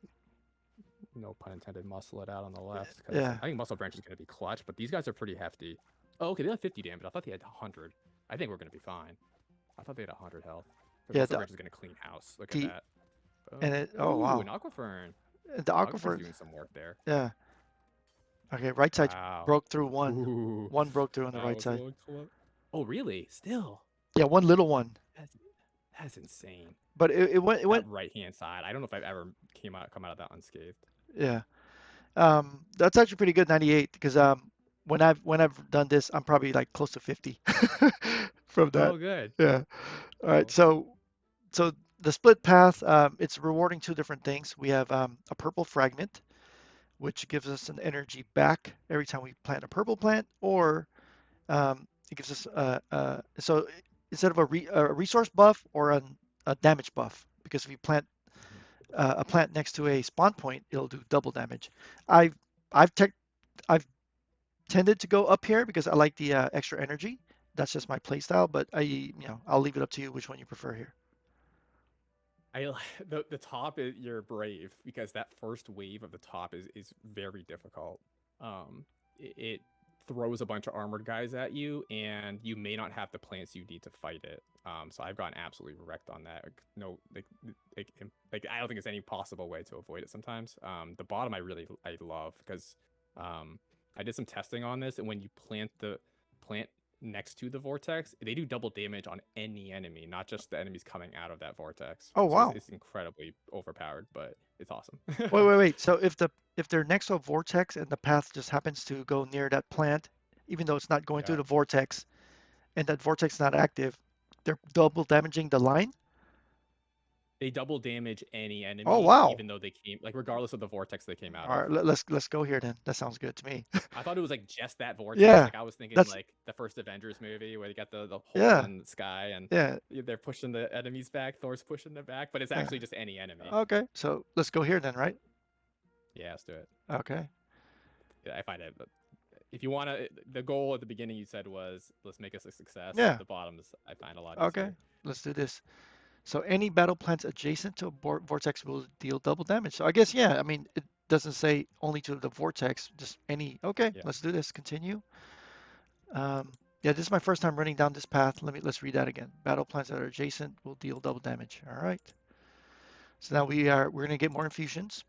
no pun intended, muscle it out on the left because Yeah. I think Muscle Branch is going to be clutch, but these guys are pretty hefty. Oh, okay, they have 50 damage. I thought they had 100. I think we're going to be fine. I thought they had 100 health. Because Yeah. Muscle Branch is going to clean house. Look at The that. And Boom. it, oh Ooh, an wow, Aquafern. the Aquafern's aquifer, doing some work there. yeah. Okay, right side Wow. broke through one. Ooh, One broke through on the that right was a side. little close. Oh, really? Still? Yeah, one little one. That's that's insane. But it That went, right hand side. I don't know if I've ever come out of that unscathed. yeah. That's actually pretty good, 98, because when I've done this, I'm probably like close to 50 from that. Oh, good. Yeah. All right. Cool. So the split path, it's rewarding two different things. We have a purple fragment, which gives us an energy back every time we plant a purple plant, or it gives us so instead of a resource buff or a damage buff, because if you plant Mhm. a plant next to a spawn point, it'll do double damage. I've I've tech I've tended to go up here because I like the extra energy. That's just my play style, but I'll leave it up to you which one you prefer here. The top is you're brave because that first wave of the top is very difficult. It throws a bunch of armored guys at you, and you may not have the plants you need to fight it. So I've gotten absolutely wrecked on that. No, I don't think there's any possible way to avoid it. Sometimes the bottom I love because um, I did some testing on this, and when you plant the plant next to the vortex, they do double damage on any enemy, not just the enemies coming out of that vortex. Oh So wow. it's incredibly overpowered, but it's awesome. Wait. So if they're next to a vortex and the path just happens to go near that plant, even though it's not going through Yeah. the vortex and that vortex is not active, they're double damaging the line? They double damage any Oh enemy, wow. even though they came, like, regardless of the vortex they came out All of. right, let's go here then. That sounds good to me. I thought it was like just that vortex. Yeah. Like I was thinking That's like the first Avengers movie where you got the hole yeah. in the sky and Yeah. they're pushing the enemies back. Thor's pushing them back, but it's Yeah. actually just any enemy. Okay. So let's go here then, right? Yeah, let's do it. Okay. Yeah, I find it. But if you want to, the goal at the beginning you said was let's make us a success. Yeah. The bottom is I find a lot Okay. easier. Let's do this. So any battle plants adjacent to a vortex will deal double damage. So I guess yeah, I mean it doesn't say only to the vortex, just any. Okay, Yeah. let's do this. Continue. Yeah, this is my first time running down this path. Let's read that again. Battle plants that are adjacent will deal double damage. All right. So now we're gonna get more infusions.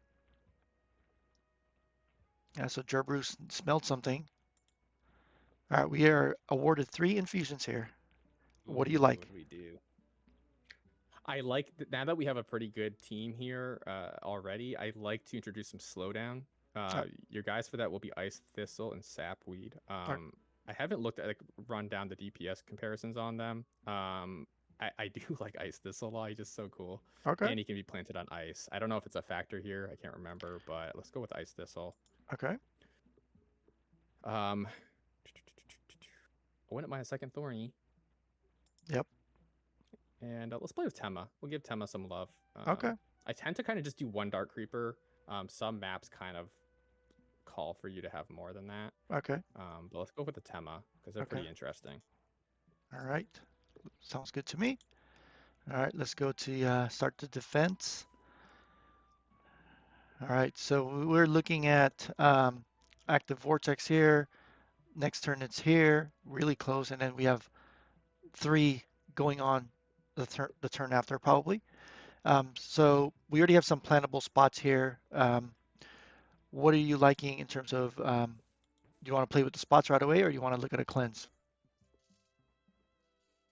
Yeah, so Gerberu smelled something. All right, we are awarded 3 infusions here. What do you Ooh, like? what do we do? I like now that we have a pretty good team here already. I like to introduce some slowdown. Uh, Your guys for that will be Ice Thistle and Sapweed. uh, I haven't looked at like run down the DPS comparisons on them. I do like Ice Thistle a lot. He's just so cool, okay, and he can be planted on ice. I don't know if it's a factor here. I can't remember, but let's go with Ice Thistle. okay, Um, I wouldn't mind a second Thorny. yep, And let's play with Tema. We'll give Tema some love. okay, I tend to kind of just do one Dark Creeper. Some maps kind of call for you to have more than that. okay, But let's go with the Tema because they're okay. pretty interesting. All right, sounds good to me. All right, let's go to start the defense. All right, so we're looking at active vortex here. Next turn it's here, really close, and then we have 3 going on the turn after probably. So we already have some plannable spots here. What are you liking in terms of do you want to play with the spots right away or do you want to look at a cleanse?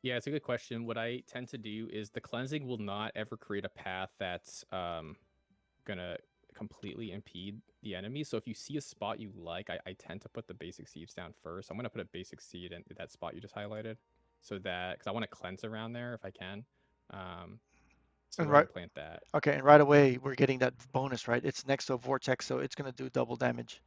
Yeah, it's a good question. What I tend to do is the cleansing will not ever create a path that's gonna completely impede the enemy. So if you see a spot you like, I tend to put the basic seeds down first. I'm gonna put a basic seed in that spot you just highlighted, so that because I want to cleanse around there if I can. Um, so And we're gonna right, plant that. okay, and right away we're getting that bonus, right? It's next to a vortex, so it's gonna do double damage.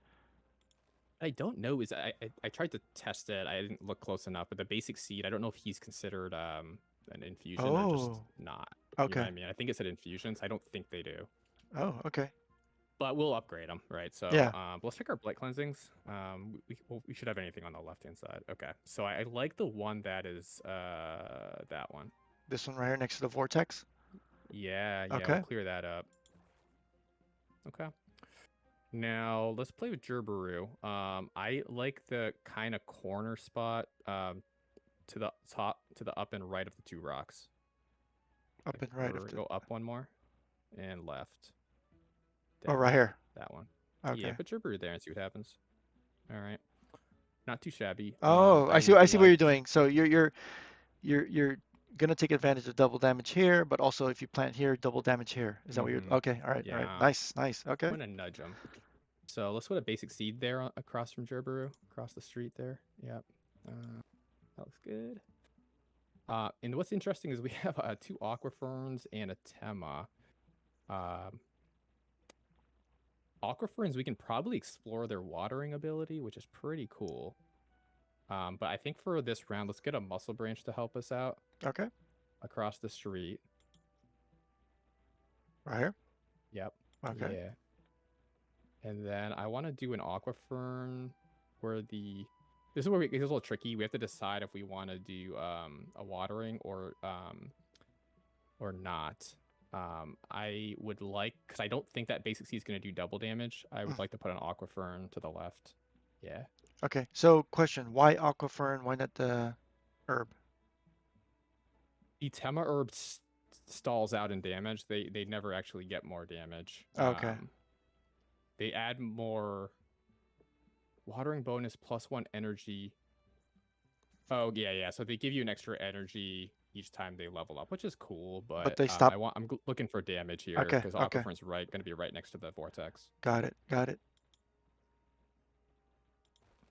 I don't know. Is I tried to test it. I didn't look close enough. But the basic seed, I don't know if he's considered an infusion or just Oh, not. You know what okay. I mean? I think it said infusions. I don't think they do. Oh, okay. But we'll upgrade them, right? So Yeah, let's check our blight cleansings. We should have anything on the left hand side. Okay. So I like the one that is that one. this one right here next to the vortex. Yeah. We'll Okay, clear that up. Okay. Now let's play with Gerberu. I like the kind of corner spot to the top, to the up and right of the 2 rocks. up and right of Or the. go up one more. and left. Oh, Down. right here. That one. Yeah, Okay. put Gerber there and see what happens. All right. Not too shabby. Oh, I I see. would I see what like. you're doing. So you're gonna take advantage of double damage here, but also if you plant here, double damage here. Is that what you're? Mm-hmm. Okay. All right. All right. Yeah. Nice. Nice. I'm Okay. gonna nudge them. So let's put a basic seed there across from Gerberu, across the street there. Yep. That looks good. And what's interesting is we have 2 Aquaferns and a Tema. Um, Aquaferns, we can probably explore their watering ability, which is pretty cool. But I think for this round, let's get a Muscle Branch to help us out Okay. across the street. Right here. Yep. Okay. Yeah. And then I want to do an Aquafern where the... This is where it's a little tricky. We have to decide if we want to do a watering or not. I would like, because I don't think that basic seed is going to do double damage. I would Mm. like to put an Aquafern to the left. Yeah. Okay. So question: why aquafern? Why not the herb? The Tema herb stalls out in damage. They never actually get more damage. Okay. They add more watering bonus +1 energy. Oh yeah. So they give you an extra energy each time they level up, which is cool. But But they stop. I'm looking for damage here Okay. because Okay. Aquafern's going to be right next to the vortex. Got it. Got it.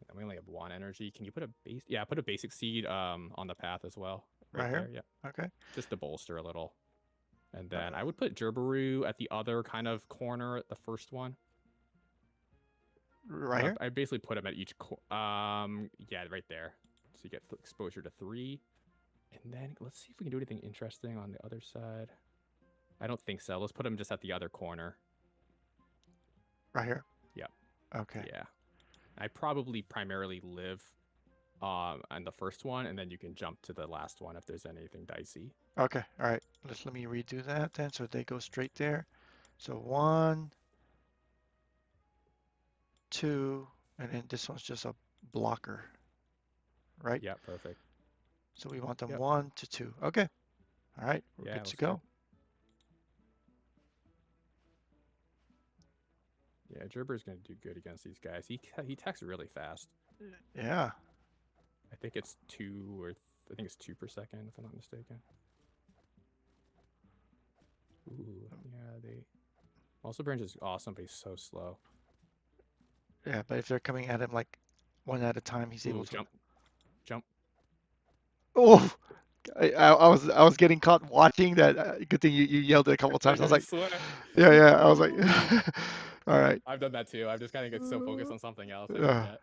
And we only have 1 energy. Can you put a base? Yeah, put a basic seed on the path as well, Right right here. there. Yeah, Okay. just to bolster a little. And Uh, then I would put Gerberu at the other kind of corner, the first one. right here. I basically put them at each yeah, right there. So you get exposure to 3. And then let's see if we can do anything interesting on the other side. I don't think so. Let's put them just at the other corner. Right here. Yep. Okay. Yeah. I probably primarily live on the first one, and then you can jump to the last one if there's anything dicey. Okay. All right. Let me redo that then, so they go straight there. So 1, 2, and then this one's just a blocker, right? Yeah, perfect. So we want them Yep. 1 to 2. Okay. All right. We're Yeah, good to looks good. go. Yeah, Gerber's gonna do good against these guys. He attacks really fast. Yeah. I think it's 2 or I think it's 2 per second if I'm not mistaken. Ooh, yeah, they. Also, Branch is awesome, but he's so slow. Yeah. But if they're coming at him like one at a time, he's able Ooh, to. jump. Oh, I was getting caught watching that. Good thing you yelled it a couple times. I was I like, swear. yeah. I was like, all right. I've done that too. I've just kind of get so focused on something else, I Uh, forget.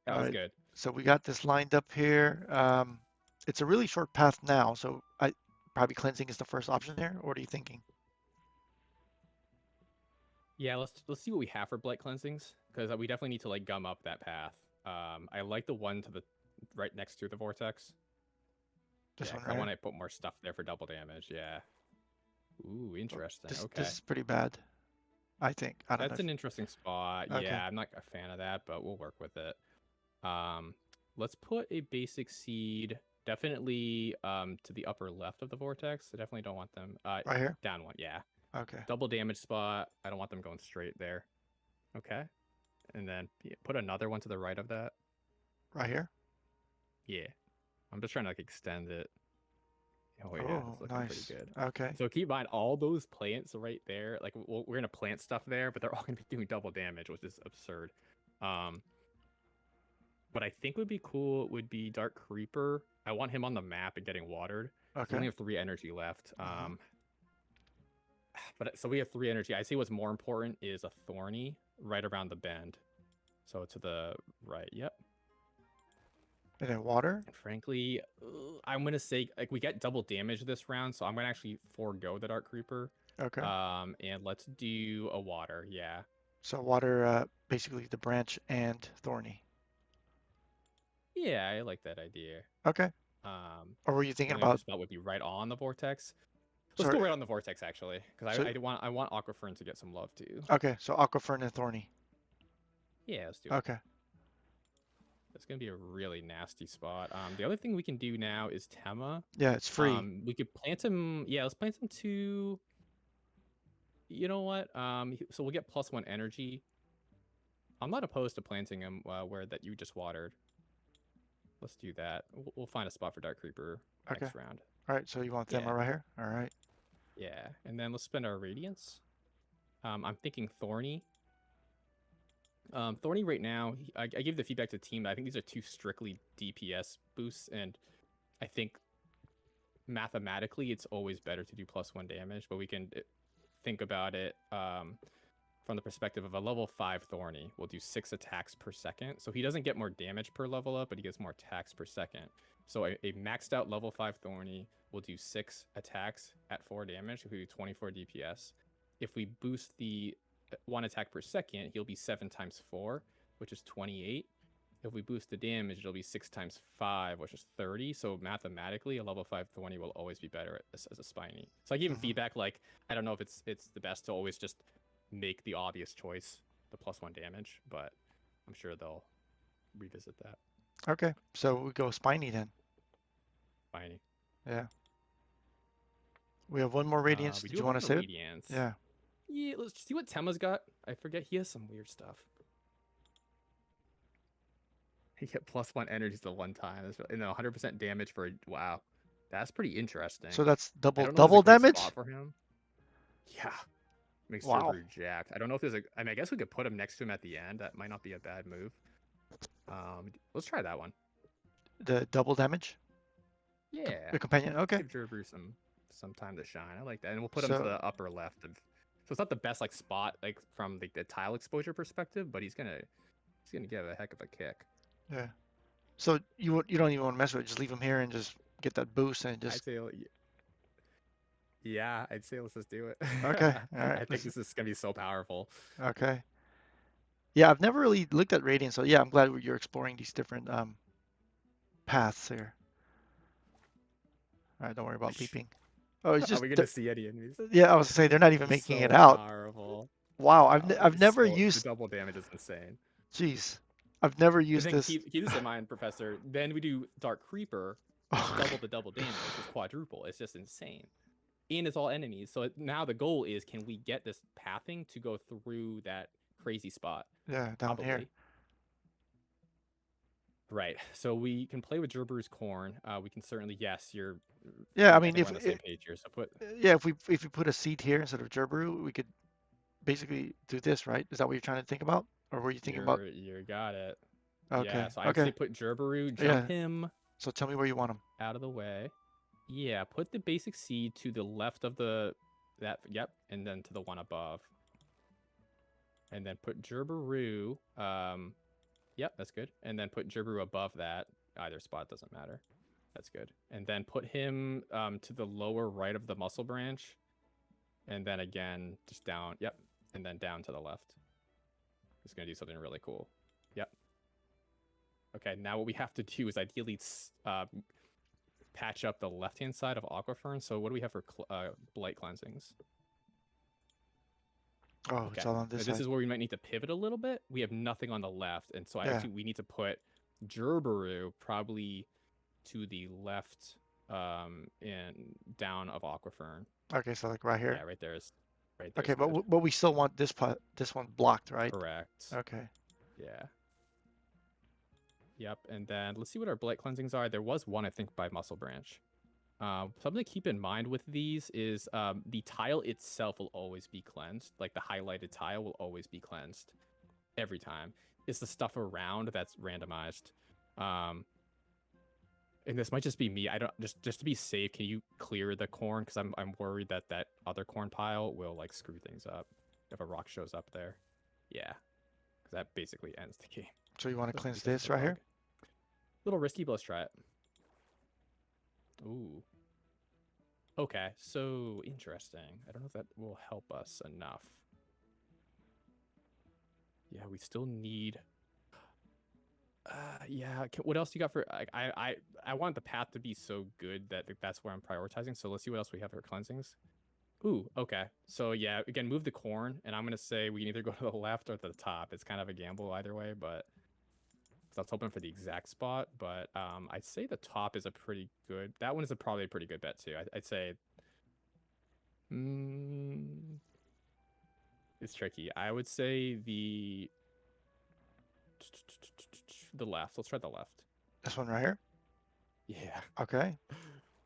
That all was right. good. So we got this lined up here. It's a really short path now, so I probably cleansing is the first option there. Or what are you thinking? Yeah, let's see what we have for blight cleansings because we definitely need to like gum up that path. I like the one to the right next to the vortex. This Yeah, one because I right want here. to put more stuff there for double damage. Yeah. Ooh, interesting. This Okay. is pretty bad, I think. I don't know That's if an interesting spot. okay. Yeah, I'm not a fan of that, but we'll work with it. Let's put a basic seed definitely to the upper left of the vortex. I definitely don't want them Right here? down one. Yeah. Okay. Double damage spot. I don't want them going straight there. Okay. And then put another one to the right of that. Right here? Yeah. I'm just trying to like extend it. Oh yeah, Oh, it's looking pretty nice. good. Okay. So keep in mind all those plants right there. Like we're gonna plant stuff there, but they're all gonna be doing double damage, which is absurd. What I think would be cool would be Dark Creeper. I want him on the map and getting watered. So we Okay. only have 3 energy left. Mhm. But so we have 3 energy. I see what's more important is a Thorny right around the bend. So to the right. Yep. And then water? And frankly, I'm gonna say like we get double damage this round, so I'm gonna actually forego the Dark Creeper. Okay. And let's do a water. Yeah. So water, basically the branch and thorny. Yeah, I like that idea. Okay. Or were you The thinking only other about, spot would be right on the vortex. Let's go sorry, right on the vortex actually, because so, I want Aquafern to get some love too. okay, so aquafern and thorny. Yeah, let's do it. Okay. That's gonna be a really nasty spot. The other thing we can do now is Tema. Yeah, it's free. We could plant him. Yeah, let's plant him to. You know what? So we'll get +1 energy. I'm not opposed to planting him where that you just watered. Let's do that. We'll find a spot for Dark Creeper Okay. next round. All right, so you want them Yeah. right here? All right. Yeah, and then let's spend our Radiance. I'm thinking Thorny. Thorny right now, I gave the feedback to the team. I think these are 2 strictly DPS boosts, and I think mathematically it's always better to do +1 damage, but we can think about it from the perspective of a level 5 Thorny will do 6 attacks per second. So he doesn't get more damage per level up, but he gets more attacks per second. So a maxed out level 5 Thorny will do 6 attacks at 4 damage, if we do 24 DPS. If we boost the 1 attack per second, he'll be 7 times 4, which is 28. If we boost the damage, it'll be 6 times 5, which is 30. So mathematically, a level 5 Thorny will always be better as a Spiny. So I gave him feedback like, I don't know if it's the best to always just make the obvious choice, the +1 damage, but I'm sure they'll revisit that. Okay, so we go Spiny then. Spiny. Yeah. We have one more Radiance. We Did do you have want one to more save it? Radiance. Yeah. Yeah, let's see what Tema's got. I forget, he has some weird stuff. He get +1 energy the one time. And then 100% damage for, wow. That's pretty interesting. So that's I double don't know if there's a great damage? spot for him. Yeah. Makes Wow. Gerber jacked. I don't know if there's a, I mean, I guess we could put him next to him at the end. That might not be a bad move. Let's try that one. The double damage? Yeah. The companion? Let's Okay. give Gerber some time to shine. I like that. And we'll put him to So, the upper left of, so it's not the best like spot like from the tile exposure perspective, but he's gonna give a heck of a kick. yeah. So you don't even want to mess with it. Just leave him here and just get that boost and I'd just. say, yeah, I'd say let's just do it. Okay. All right. I think this is gonna be so powerful. Okay. Yeah, I've never really looked at Radiant, so yeah, I'm glad you're exploring these different paths here. All right, don't worry about leaping. Oh, it's Are just we gonna see any enemies? yeah, I was saying they're not even It's making it so out. powerful. Wow, Oh, I've never the used. double damage is insane. Jeez, I've never And used then this. keep this in mind, Professor. Then we do Dark Creeper, which double the double damage. It's quadruple. It's just insane. And it's all enemies. So now the goal is, can we get this pathing to go through that crazy spot? Yeah, down here. Right. So we can play with Gerber's corn. We can certainly, yes, you're. Yeah, I I mean, think we're on the same page here. So put. yeah, if we put a seed here instead of Gerberu, we could basically do this, right? Is that what you're trying to think about, or were you thinking about? You got it. Okay, Yeah. So I'd okay. say put Gerberu, Yeah. jump him So tell me where you want him. out of the way. Yeah, put the basic seed to the left of yep, and then to the one above. And then put Gerberu, yep, that's good. And then put Gerberu above that. Either spot doesn't matter. That's good. And then put him to the lower right of the muscle branch. And then again, just down, yep, and then down to the left. It's going to do something really cool. Yep. Okay, now what we have to do is ideally patch up the left-hand side of Aquafern. So what do we have for blight cleansings? Oh, Okay. it's all on this side. This is where we might need to pivot a little bit. We have nothing on the left, and so actually we need to put Gerberu probably to the left and down of Aquafern. Okay, so like right here. Yeah, right there is. Right Okay, but we still want this one blocked, right? Correct. Okay. Yeah. Yep, and then let's see what our blight cleansings are. There was one, I think, by Muscle Branch. Something to keep in mind with these is the tile itself will always be cleansed. Like the highlighted tile will always be cleansed every time. It's the stuff around that's randomized. And this might just be me. I don't just to be safe. Can you clear the corn? Because I'm worried that other corn pile will like screw things up if a rock shows up there. Yeah, because that basically ends the game. So you want to cleanse this right here? Little risky, but let's try it. Ooh. Okay, so interesting. I don't know if that will help us enough. Yeah, we still need. Yeah. What else you got for? I want the path to be so good that that's where I'm prioritizing. So let's see what else we have for cleansings. Ooh. Okay. So yeah, again, move the corn, and I'm gonna say we can either go to the left or to the top. It's kind of a gamble either way, but so I was hoping for the exact spot, but I'd say the top is a pretty good. That one is probably a pretty good bet too. I'd say. It's tricky. I would say the left. Let's try the left. This one right here? Yeah. Okay.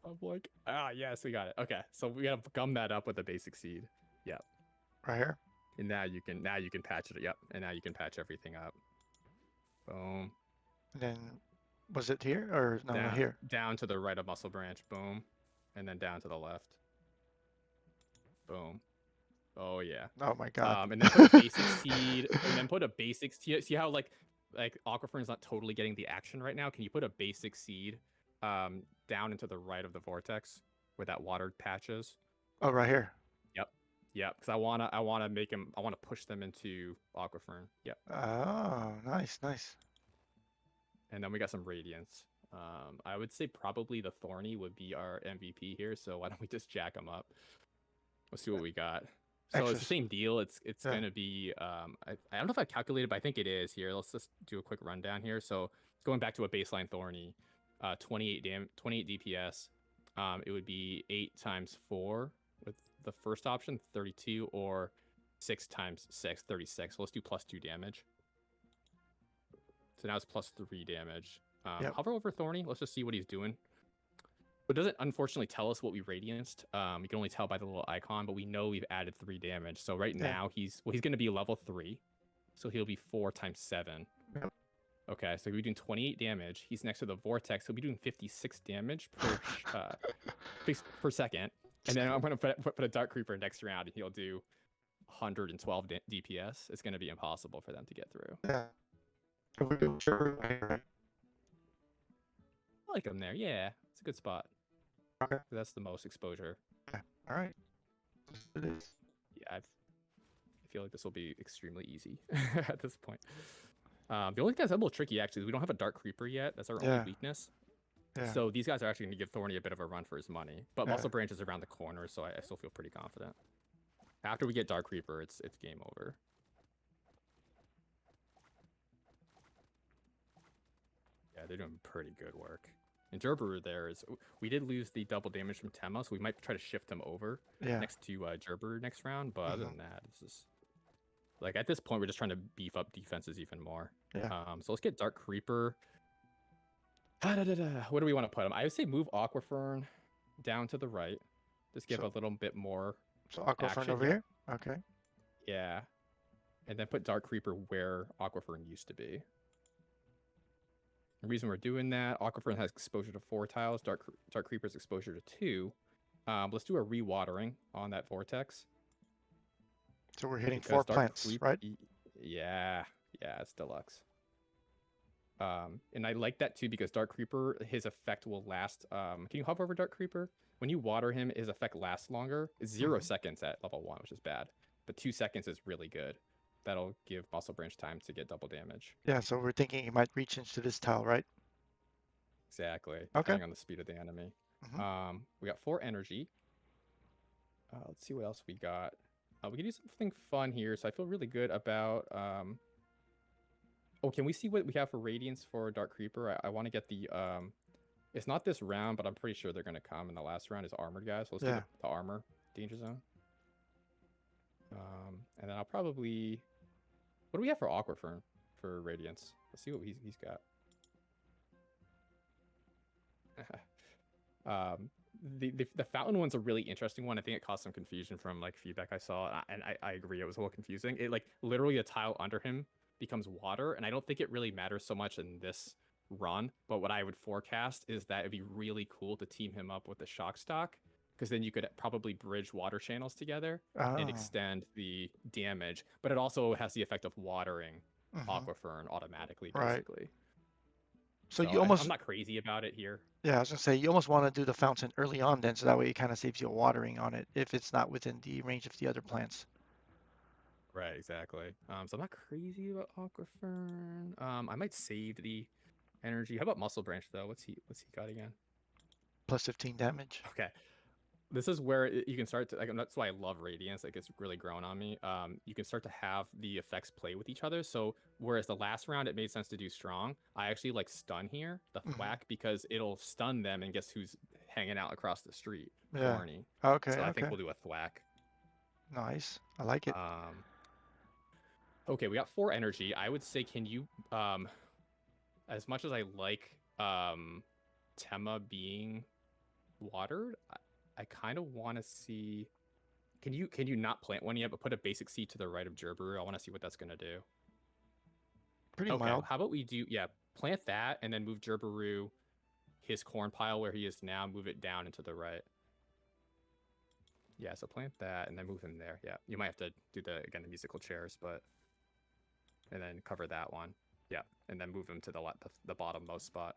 I'm like, yes, we got it. Okay, so we gotta gum that up with a basic seed. Yep. Right here? And now you can patch it. Yep. And now you can patch everything up. Boom. And then, was it here or no, Down, here? down to the right of muscle branch. Boom. And then down to the left. Boom. Oh yeah. Oh my God. And then put a basic seed. And then put a basic. See how like Aquifer is not totally getting the action right now. Can you put a basic seed down into the right of the vortex where that water patch is? Oh, right here. Yep. Because I wanna make him. I wanna push them into Aquifern. Yep. Oh, nice, nice. And then we got some Radiance. I would say probably the Thorny would be our MVP here. So why don't we just jack him up? Let's see what we got. So it's the same deal. It's gonna be I don't know if I calculated, but I think it is here. Let's just do a quick rundown here. So going back to a baseline Thorny, 28 DPS. It would be 8 times 4 with the first option, 32, or 6 times 6, 36. So let's do +2 damage. So now it's +3 damage. Hover over Thorny. Let's just see what he's doing. It doesn't unfortunately tell us what we radianced. You can only tell by the little icon, but we know we've added 3 damage. So right now he's going to be level 3, so he'll be 4 times 7. Yep. Okay, so he'll be doing 28 damage. He's next to the vortex. He'll be doing 56 damage per second. And then I'm going to put a Dark Creeper next round, and he'll do 112 DPS. It's going to be impossible for them to get through. Yeah. I like him there. Yeah, it's a good spot. Okay. That's the most exposure. Okay. All right. It is. Yeah, I feel like this will be extremely easy at this point. The only thing that's a little tricky, actually, is we don't have a Dark Creeper yet. That's our only weakness. Yeah. So these guys are actually going to give Thorny a bit of a run for his money. But Muscle Branch is around the corner, so I still feel pretty confident. After we get Dark Creeper, it's game over. Yeah, they're doing pretty good work. And Gerber we did lose the double damage from Tema, so we might try to shift him over next to Gerber next round. But other than that, it's just like at this point we're just trying to beef up defenses even more. Yeah. So let's get Dark Creeper. What do we want to put him? I would say move Aquifern down to the right. Just give a little bit more. So Aquifern over here? Okay. Yeah. And then put Dark Creeper where Aquifern used to be. The reason we're doing that, Aquifern has exposure to 4 tiles. Dark Creeper's exposure to 2. Let's do a rewatering on that vortex. So we're hitting 4 plants, right? Yeah, it's deluxe. And I like that too because Dark Creeper, his effect will last. Can you hover over Dark Creeper? When you water him, his effect lasts longer. It's 0 seconds at level 1, which is bad. But 2 seconds is really good. That'll give Muscle Branch time to get double damage. Yeah, so we're thinking he might reach into this tile, right? Exactly. Depending on the speed of the enemy. We got 4 energy. Let's see what else we got. We can do something fun here. So I feel really good about... Oh, can we see what we have for Radiance for Dark Creeper? I want to get the... It's not this round, but I'm pretty sure they're going to come in the last round as armored guys. So let's do the armor danger zone. And then I'll probably... What do we have for Aquifern for Radiance? Let's see what he's got. The fountain one's a really interesting one. I think it caused some confusion from like feedback I saw, and I agree it was a little confusing. It like literally a tile under him becomes water, and I don't think it really matters so much in this run. But what I would forecast is that it'd be really cool to team him up with the shock stock, because then you could probably bridge water channels together and extend the damage. But it also has the effect of watering Aquifern automatically, basically. Right. So you almost... I'm not crazy about it here. Yeah, I was going to say, you almost want to do the fountain early on then, so that way it kind of saves you watering on it if it's not within the range of the other plants. Right, exactly. So I'm not crazy about Aquifern. I might save the energy. How about Muscle Branch, though? What's he got again? Plus 15 damage. Okay. this is where you can start to like. That's why I love Radiance. Like it's really grown on me. You can start to have the effects play with each other. So whereas the last round it made sense to do strong, I actually like stun here the Hmm. thwack because it'll stun them and guess who's hanging out across the street? Yeah. Thorny. Okay. So I think Okay. we'll do a thwack. Nice. I like it. Um, okay, we got 4 energy. I would say, can you as much as I like Tema being watered, I kind of want to see. Can you not plant one yet, but put a basic seed to the right of Gerberu? I want to see what that's gonna do. Pretty Okay, mild. how about we do plant that and then move Gerberu his corn pile where he is now, move it down into the right. Yeah, so plant that and then move him there. Yeah, you might have to do the musical chairs, but and then cover that one. Yeah, and then move him to the bottommost spot.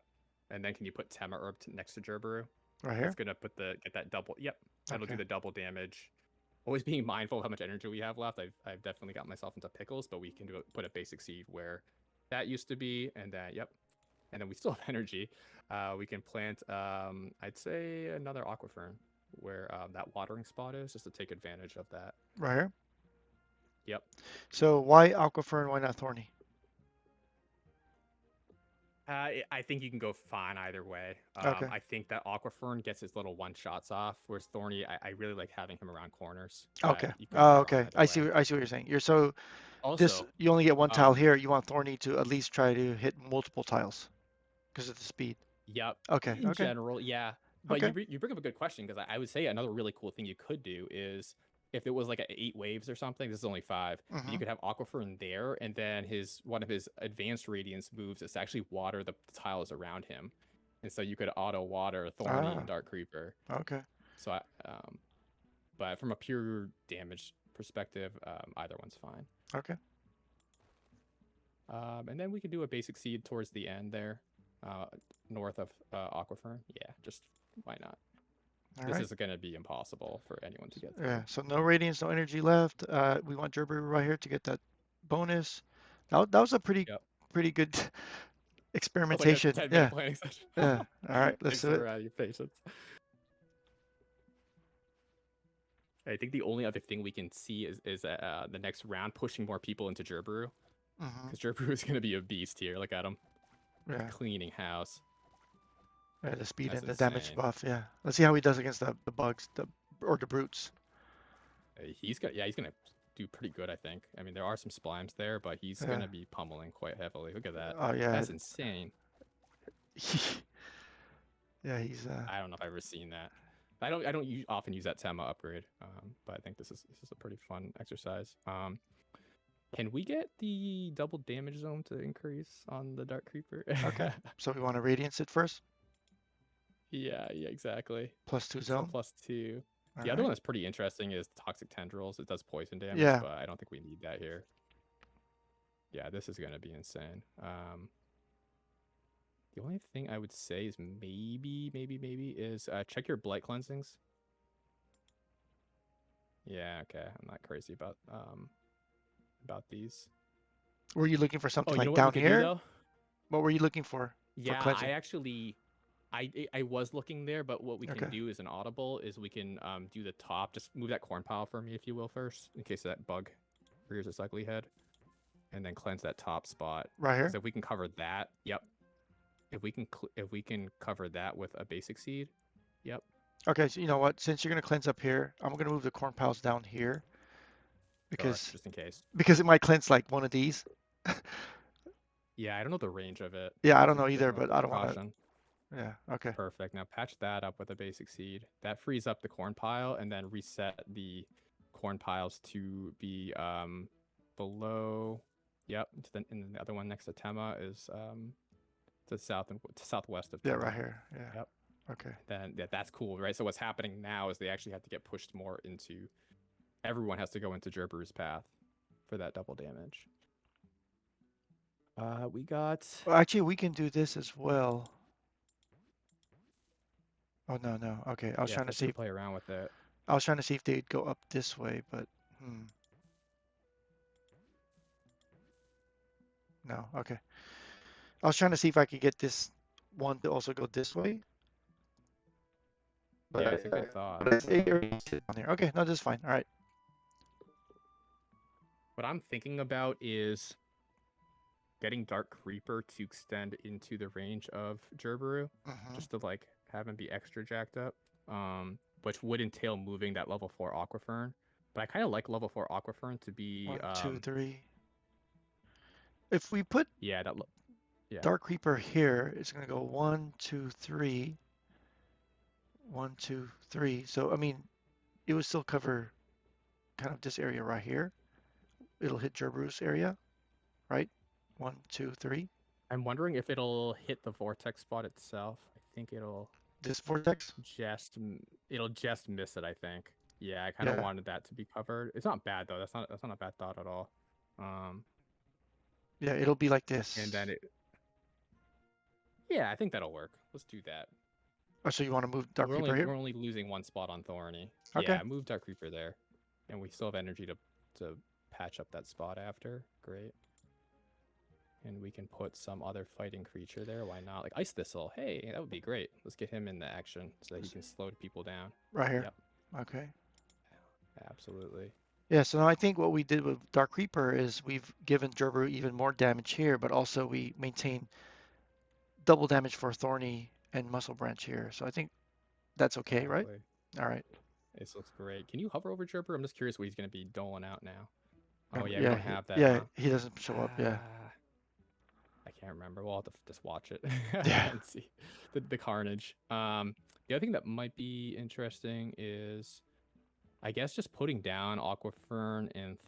And then can you put Tema Herb next to Gerberu? Right That's here. gonna get that double. Yep, that'll do Okay. the double damage. Always being mindful of how much energy we have left. I've definitely got myself into pickles, but we can put a basic seed where that used to be, and then and then we still have energy. We can plant I'd say another aquifern where that watering spot is, just to take advantage of that. Right here. Yep. So why Aquafer and why not Thorny? I think you can go fine either way. Okay. I think that Aquafern gets his little one shots off, whereas Thorny, I really like having him around corners, but Okay. you can Oh, cover okay. either way. I see what you're saying. You're so this Also, you only get one tile um, here. You want Thorny to at least try to hit multiple tiles because of the speed. yep, Okay. in Okay. general, yeah. But Okay. you bring up a good question because I would say another really cool thing you could do is if it was like 8 waves or something. This is only 5, but you Mm-hmm. could have Aquifer in there, and then one of his advanced radiance moves is to actually water the tiles around him, and so you could auto water Thorny and Ah. Dark Creeper. Okay. So but from a pure damage perspective, either one's fine. Okay. And then we could do a basic seed towards the end there, uh, north of Aquifern. Yeah, just why not? All This right. is going to be impossible for anyone to get Yeah. through. So no radiance, no energy left. We want Gerber right here to get that bonus. That was a Yep. pretty good That's like a experimentation. 10-minute Yeah. planning session. Yeah. All right. Let's Thanks do it. for your patience. I think the only other thing we can see is the next round pushing more people into Gerberu, Mm-hmm. because Gerberu is going to be a beast here. Look at him Yeah. cleaning house. Yeah. The speed That's and the damage insane. buff. Yeah. Let's see how he does against the bugs, or the brutes. He's gonna do pretty good, I think. I mean, there are some splimes there, but he's Yeah. gonna be pummeling quite heavily. Look at that. Oh yeah. That's insane. Yeah. He's I don't know if I've ever seen that. I don't often use that Tema upgrade, but I think this is a pretty fun exercise. Can we get the double damage zone to increase on the Dark Creeper? okay. So we want to radiance it first. Yeah, exactly. +2 It's the zone. +2. All The other right. one that's pretty interesting is Toxic Tendrils. It does poison damage, Yeah. but I don't think we need that here. Yeah, this is gonna be insane. The only thing I would say is maybe is check your blight cleansings. Yeah, okay. I'm not crazy about these. Were you looking for Oh, something you know like what we down could do here? though? What were you looking for Yeah, I cleansing? actually I was looking there, but what we can Okay. do is an audible is we can do the top. Just move that corn pile for me if you will first, in case that bug rears its ugly head, and then cleanse that top spot. Right Because here. if we can cover that, yep. If we can cover that with a basic seed, yep. Okay. So you know what? Since you're gonna cleanse up here, I'm gonna move the corn piles down here Sure, because just in case. it might cleanse like one of these. Yeah, I don't know the range of it. Yeah. I don't Just know either, definitely but I don't want to. precaution. Yeah. Okay. Perfect. Now patch that up with a basic seed. That frees up the corn pile, and then reset the corn piles to be below. Yep. And then the other one next to Tema is to the south and to southwest of Yeah. Tema. Right here. Yeah. Yep. Okay. Then that's cool, right? So what's happening now is they actually have to get pushed more into. Everyone has to go into Gerber's path for that double damage. We got. Well, actually, we can do this as well. Oh no, no. Okay. I was Yeah, trying to feel see. free to play around with it. I was trying to see if they'd go up this way, but no. Okay. I was trying to see if I could get this one to also go this way. But Yeah, it's a good thought. but it already sits on there. Okay, no, this is fine. All right. What I'm thinking about is getting Dark Creeper to extend into the range of Gerberu, Mm-hmm. just to like have him be extra jacked up. Which would entail moving that level 4 Aquafern. But I kind of like level 4 Aquafern to be 1, 2, 3. If we put yeah, yeah. Dark Creeper here, it's gonna go 1, 2, 3, 1, 2, 3. So I mean, it would still cover kind of this area right here. It'll hit Gerberu's area, right? 1, 2, 3. I'm wondering if it'll hit the vortex spot itself. I think This vortex? just it'll just miss it, I think. Yeah, I kind of Yeah. wanted that to be covered. It's not bad though. That's not a bad thought at all. Um Yeah, it'll be like and this. then yeah, I think that'll work. Let's do that. Oh, so you want to move Dark Creeper here? We're only losing one spot on Thorny. Okay. Yeah, move Dark Creeper there. And we still have energy to patch up that spot after. Great. And we can put some other fighting creature there. Why not? Like Ice Thistle. Hey, that would be great. Let's get him into action so that he can slow people down. Right here. Yep. Okay. Absolutely. Yeah, so now I think what we did with Dark Reaper is we've given Gerberu even more damage here, but also we maintain double damage for Thorny and Muscle Branch here. So I think that's okay, right? Exactly. All right. This looks great. Can you hover over Jerper? I'm just curious what he's going to be doling out now. Oh, yeah, we Yeah, don't have that, yeah, huh? he doesn't show up. Yeah. I can't remember. We'll have to just watch it Yeah. and see the carnage. The other thing that might be interesting is, I guess, just putting down Aquafern and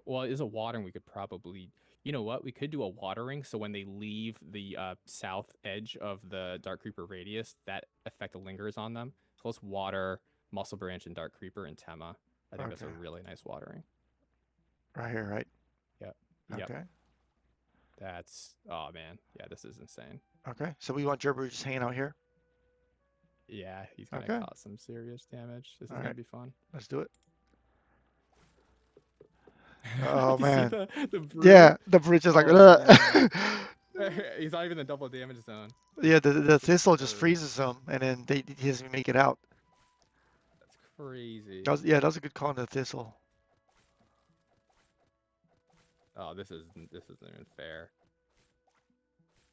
well, it is a watering. We could probably, you know what? We could do a watering so when they leave the south edge of the Dark Creeper radius, that effect lingers on them. So let's water Muscle Branch and Dark Creeper and Tema. I think that's a Okay. really nice watering. Right here, right? Yep. Yep. Okay. That's oh man, yeah, this is insane. Okay. So we want Gerberu just hanging out here. Yeah, he's gonna Okay. cause some serious damage. This is All gonna right. be fun. Let's do it. Oh You see man. the Yeah, brood? the bridge is like, Oh man. ugh. He's not even in the double damage zone. Yeah, the That's thistle just absurd. freezes them, and then he doesn't even make it out. That's crazy. Yeah, that was a good call on the thistle. Oh, this isn't even fair.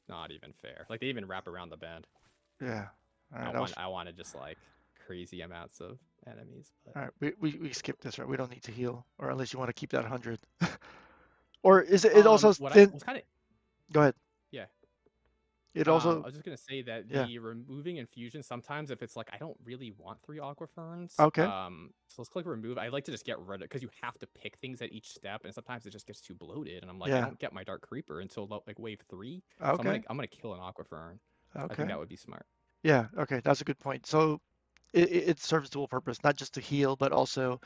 Not even fair. Like they even wrap around the bend. Yeah. All right. I wanted just like crazy amounts of enemies, but All right. We skip this, right? We don't need to heal, or unless you want to keep that 100. Or is it also what I thin? was kind of Go ahead. yeah. It I also, was just gonna say that yeah. the removing infusion sometimes if it's like I don't really want 3 aquaferns, Okay. so let's click remove. I like to just get rid of it because you have to pick things at each step, and sometimes it just gets too bloated, and I'm like I Yeah. don't get my Dark Creeper until like wave 3, so Okay. I'm gonna kill an aquafern. I Okay. think that would be smart. Yeah. Okay. That's a good point. So it serves dual purpose, not just to heal, but also,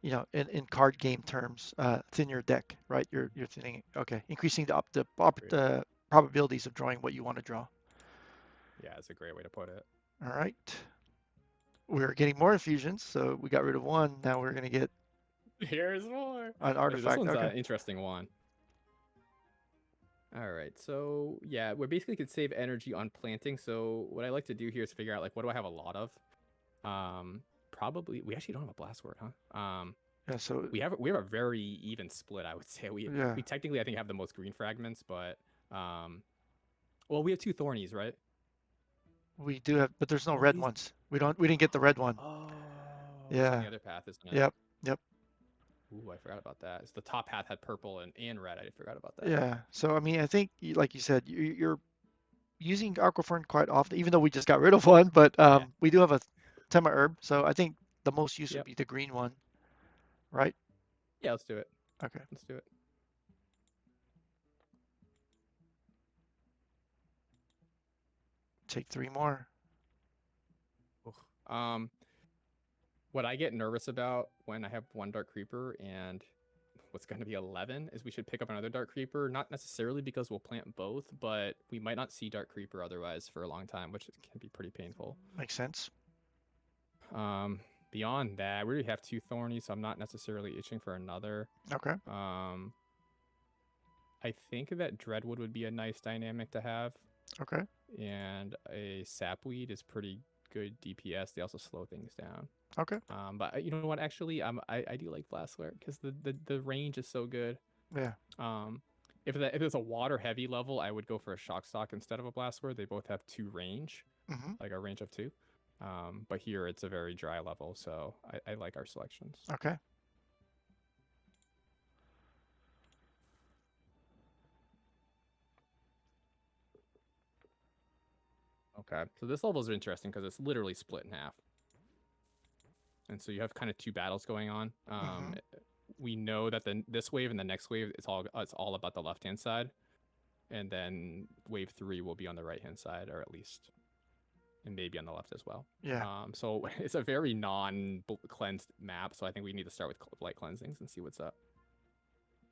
in card game terms, thin your deck, right? You're thinning. Okay. Increasing Great. the probabilities of drawing what you want to draw. Yeah, that's a great way to put it. All right. We're getting more infusions, so we got rid of one. Now we're gonna get Here's more. an Okay, this artifact. one's Okay. an interesting one. All right, so yeah, we basically could save energy on planting. So what I like to do here is figure out like what do I have a lot of? Probably we actually don't have a blast word, huh? Yeah. So We have a very even split, I would say. yeah, We technically I think have the most green fragments, but well we have 2 thornies, right? we do have, but there's no Oh, red these. ones. We didn't get the red one. Oh, it's on Yeah. the other path, isn't it? Yep. Yep. Ooh, I forgot about that. It's the top path had purple and red. I forgot about that. Yeah. So I mean, I think, like you said, you're using aquafern quite often, even though we just got rid of one. But Yeah. we do have a tema herb, so I think the most use would Yep. be the green one, right? Yeah, let's do it. Okay. Let's do it. Take 3 more. Um, what I get nervous about when I have 1 Dark Creeper and what's going to be 11 is we should pick up another Dark Creeper, not necessarily because we'll plant both, but we might not see Dark Creeper otherwise for a long time, which can be pretty painful. Makes sense. Beyond that, we already have 2 Thorny, so I'm not necessarily itching for another. Okay. I think that Dreadwood would be a nice dynamic to have. Okay. And a sapweed is pretty good DPS. They also slow things down. Okay. But you know what? Actually, I do like Blastware because the range is so good. Yeah. If it's a water heavy level, I would go for a shock stock instead of a Blastware. They both have 2 range, Mm-hmm. like a range of 2. But here it's a very dry level, so I like our selections. Okay. Okay, so this level is interesting because it's literally split in half, and so you have kind of 2 battles going on. Mm-hmm. We know that this wave and the next wave it's all about the left hand side, and then wave 3 will be on the right hand side, or at least, and maybe on the left as well. Yeah. So it's a very non-cleansed map, so I think we need to start with light cleansings and see what's up.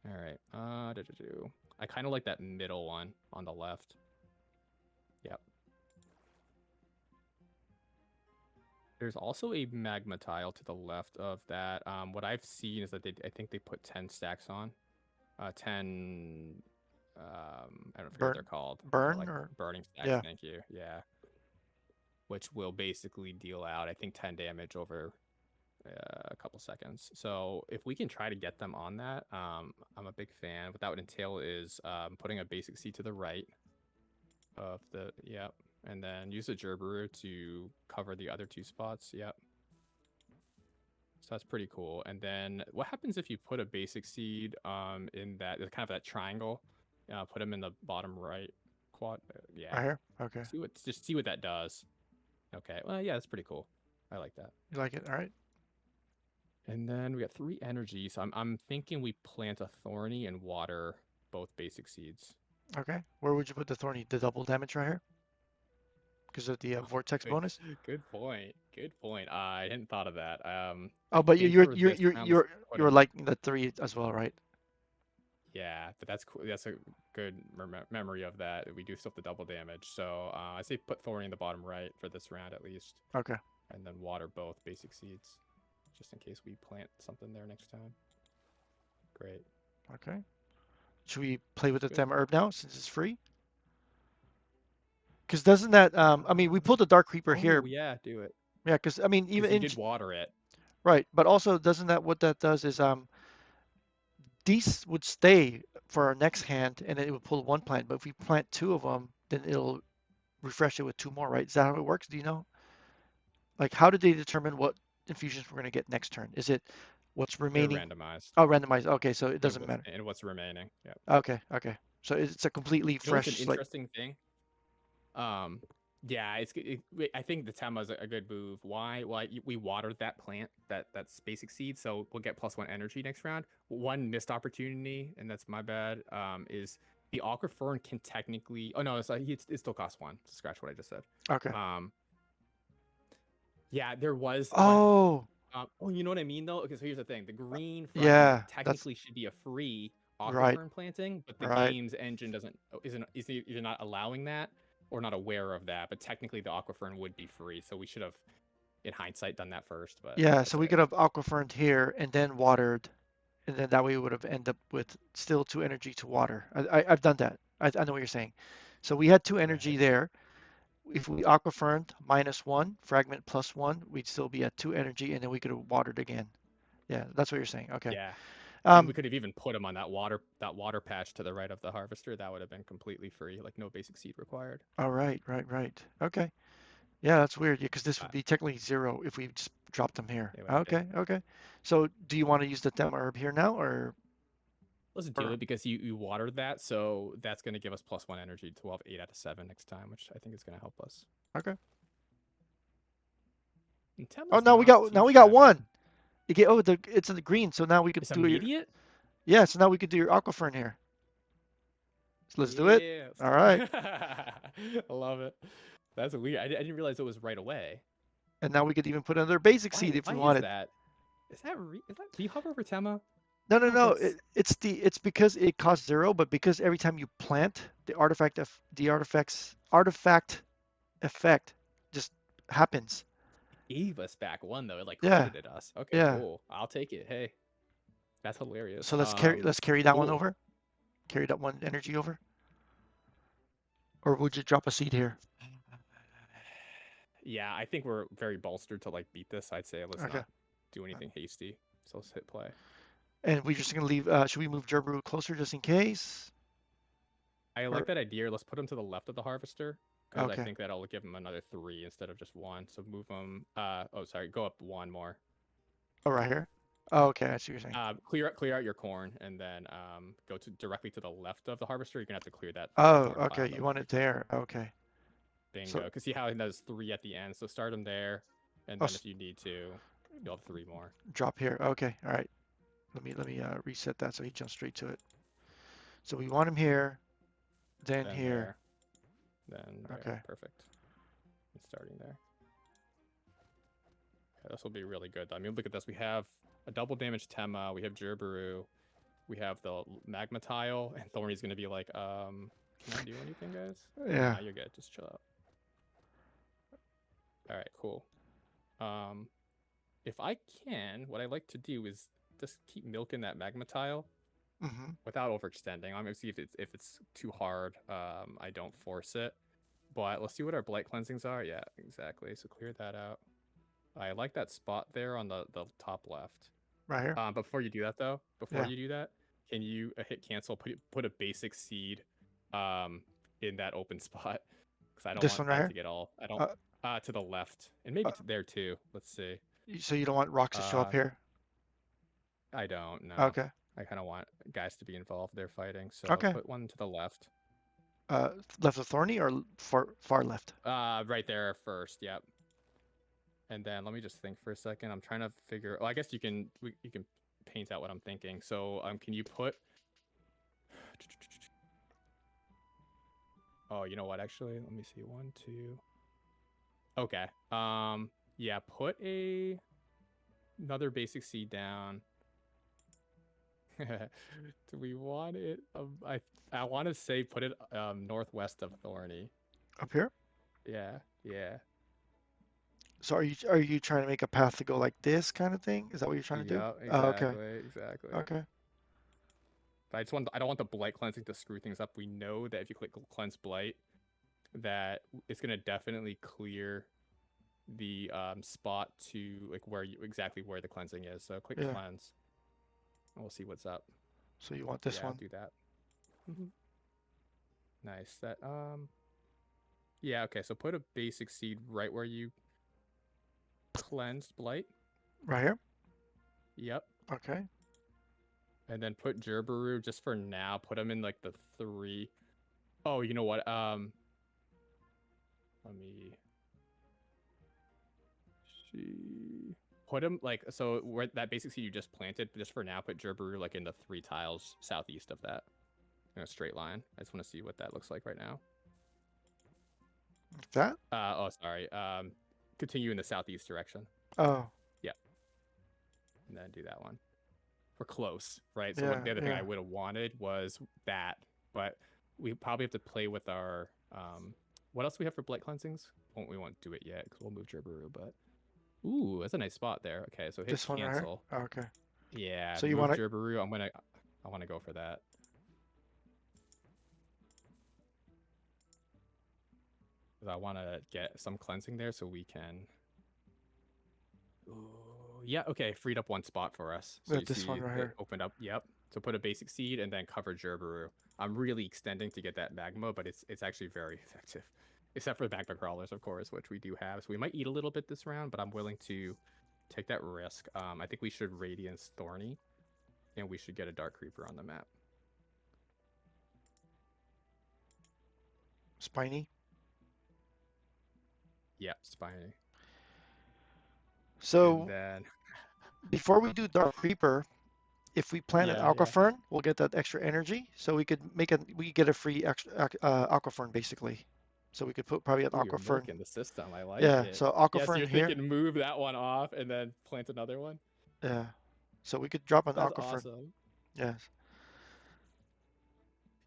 All right. I kind of like that middle one on the left. Yep. There's also a magma tile to the left of that. What I've seen is that I think they put 10 stacks on. 10 I don't forget what they're called. Burn Like or burning stacks, yeah. thank you. Yeah. Which will basically deal out, I think, 10 damage over a couple seconds. So if we can try to get them on that, I'm a big fan. What that would entail is putting a basic seed to the right of the, yep. And then use the Gerberer to cover the other 2 spots, yep. So that's pretty cool. And then what happens if you put a basic seed in that kind of that triangle? Put them in the bottom right quad. Yeah. Right here. Okay. Just see what that does. Okay. Well, yeah, that's pretty cool. I like that. You like it? All right. And then we got 3 energy. So I'm thinking we plant a thorny and water both basic seeds. Okay. Where would you put the thorny? The double damage right here? Because of the vortex bonus. Good point. Good point. I hadn't thought of that. Oh, I but think for this round, let's put you're him. liking the 3 as well, right? Yeah, but that's cool. That's a good memory of that. We do still have the double damage. So I say put thorny in the bottom right for this round at least. Okay. And then water both basic seeds, just in case we plant something there next time. Great. Okay. Should we play with the Good. Them Herb now since it's free? Because doesn't that I mean we pulled the Dark Creeper here. Oh yeah, do it. Yeah, because I mean even Because you in did water it. right, but also doesn't that what that does is these would stay for our next hand and it would pull 1 plant, but if we plant 2 of them, then it'll refresh it with 2 more, right? Is that how it works? Do you know? Like how did they determine what infusions we're going to get next turn? Is it what's They're remaining? randomized. Oh, randomized. Okay, so it doesn't matter. And what's remaining. Yeah. Okay, okay. So it's a completely You know what's an fresh slate. interesting thing? Yeah, I think the Tema is a good move. Why we watered that plant, that's basic seed, so we'll get +1 energy next round. One missed opportunity, and that's my bad, is the Aquafern can technically, oh no, it still costs 1 to scratch what I just said. Okay. Yeah, there was Oh. Oh, you know what I mean though? Okay, so here's the thing. The green fragment Yeah, technically should be a free right. Aquafern planting, but the Right. game's engine isn't either not allowing that or not aware of that. But technically, the Aquafern would be free, so we should have, in hindsight, done that first. But Yeah, that's so we it. could have aquaferned here and then watered, and then that way we would have ended up with still 2 energy to water. I've done that. I know what you're saying. So we had 2 energy Right. there. If we aquaferned -1, fragment +1, we'd still be at 2 energy, and then we could have watered again. Yeah, that's what you're saying. Okay. Yeah. And we Um. could have even put them on that water patch to the right of the harvester. That would have been completely free, like no basic seed required. All right. Right. Right. Okay. Yeah, that's weird. Yeah, because this would Uh, be technically 0 if we just dropped them here. it would be. Okay. Okay. So do you want to use the Them Herb here now, or Let's do or it because you watered that, so that's going to give us +1 energy to 8 out of 7 next time, which I think is going to help us. okay? And Oh, Tema's not too now we got shabby. 1. You get it's in the green, so now we could It's do your immediate? yeah. So now we could do your aquafern here. So let's do it. Yeah. All right. I love it. That's weird. I didn't realize it was right away. And now we could even put another basic seed if Why we is wanted. that? Is that do you hover over Tema? No, I no, feel like no. that's It's because it costs 0, but because every time you plant, the artifact effect just happens. gave us back 1 though. It like Yeah, credited us. Okay, yeah. cool. I'll take it. Hey, that's hilarious. So let's carry that one Cool. over. Carry that 1 energy over. Or would you drop a seed here? Yeah, I think we're very bolstered to like beat this. I'd say let's Okay. not do anything hasty. So let's hit play. And we're just gonna leave. Should we move Gerberu closer just in case? I like Or that idea. Let's put him to the left of the harvester because I okay. think that'll give him another 3 instead of just 1. So move him. Oh, sorry. Go up 1 more. Oh, right here. Oh, okay. I see what you're saying. Clear out your corn and then go to directly to the left of the harvester. You're gonna have to clear that Oh, corn okay. pile You though. want it there. Okay. Bingo. So, Because see how it does 3 at the end. So start him there, and oh, then if you need to, you'll have 3 more. drop here. Okay. All right. Let me reset that so he jumps straight to it. So we want him here, then Then here. there, then there. Okay. Perfect. And starting there. Okay, this will be really good. I mean, look at this. We have a double damage Tema. We have Gerberu. We have the magma tile, and Thorny's gonna be like, can I do anything, guys? Yeah. Nah, you're good. Just chill out. All right, cool. If I can, what I like to do is just keep milking that magma tile Mm-hmm. without overextending. I'm gonna see if it's too hard. I don't force it. But let's see what our blight cleansings are. Yeah, exactly. So clear that out. I like that spot there on the top left. Right here. But before you do that though, Yeah. can you hit cancel? Put a basic seed, in that open spot because I don't This want one right that here. to get all. I don't. Uh, To the left and maybe uh, there too. Let's see. so you don't want rocks to show up Uh, here? I don't know. Okay. I kind of want guys to be involved. They're fighting, so Okay. put one to the left. Left of Thorny or far left? Right there first. Yep. And then let me just think for a second. I'm trying to figure. Oh, I guess you can paint out what I'm thinking. So can you put? Oh, you know what? Actually, let me see. 1, 2. Okay. Yeah. Put another basic seed down. Do we want it? I want to say put it northwest of Thorny. Up here? Yeah. Yeah. So are you trying to make a path to go like this kind of thing? Is that what you're trying to do? Yeah. Oh, okay. Exactly. Okay. But I don't want the blight cleansing to screw things up. We know that if you click cleanse blight, that it's gonna definitely clear the spot to like exactly where the cleansing is. So click Yeah. cleanse, and we'll see what's up. So you want this Yeah, one? do that. Nice. That Yeah. Okay. So put a basic seed right where you cleansed blight. Right here? Yep. Okay. And then put Gerberu just for now. Put them in like the 3. Oh, you know what? Let me see. Put him like so where that basic seed you just planted. Just for now, put Gerberu like in the 3 tiles southeast of that in a straight line. I just want to see what that looks like right now. Like that? Oh, sorry. Continue in the southeast direction. Oh. Yeah, and then do that one. We're close, right? So Yeah. the other thing I Yeah. would have wanted was that, but we probably have to play with our what else do we have for blight cleansings? We won't do it yet because we'll move Gerberu, but ooh, that's a nice spot there. Okay, so hit This one right here? cancel. Oh, okay. Yeah, So you move want to? Gerberu. I want to go for that. Because I want to get some cleansing there so we can. Ooh, yeah, okay, freed up 1 spot for us. So you This see one right it here. opened up. Yep. So put a basic seed and then cover Gerberu. I'm really extending to get that magma, but it's actually very effective. Except for the magma crawlers, of course, which we do have. So we might eat a little bit this round, but I'm willing to take that risk. I think we should Radiance Thorny, and we should get a Dark Creeper on the map. Spiny. Yeah, Spiny. So And then before we do Dark Creeper, if we plant an yeah. Aquafern, we'll get that extra energy. So we could get a free extra Aquafern basically. So we could put probably an Ooh, you're Aquafern. milking the system. I like Yeah. it. So Yeah, so Aquafern you're here. thinking move that one off and then plant another one? Yeah. So we could drop an That's Aquafern. awesome. Yes.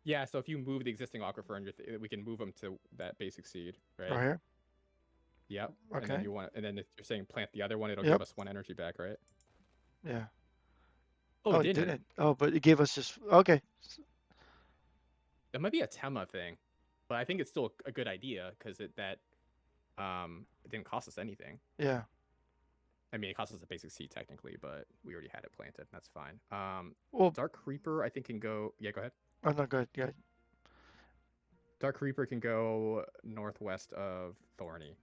Yeah, so if you move the existing aquifer, we can move them to that basic seed, right? Right here. Yep. Okay. And then if you're saying plant the other one, it'll Yep. give us 1 energy back, right? Yeah. Oh, Oh, it it didn't. didn't. Oh, but it gave us just okay. It might be a Tema thing, but I think it's still a good idea because It didn't cost us anything. Yeah. I mean, it cost us a basic seed technically, but we already had it planted. That's fine. Well, Dark Creeper, I think can go. Yeah, go ahead. I'm not good. Yeah. Dark Creeper can go northwest of Thorny,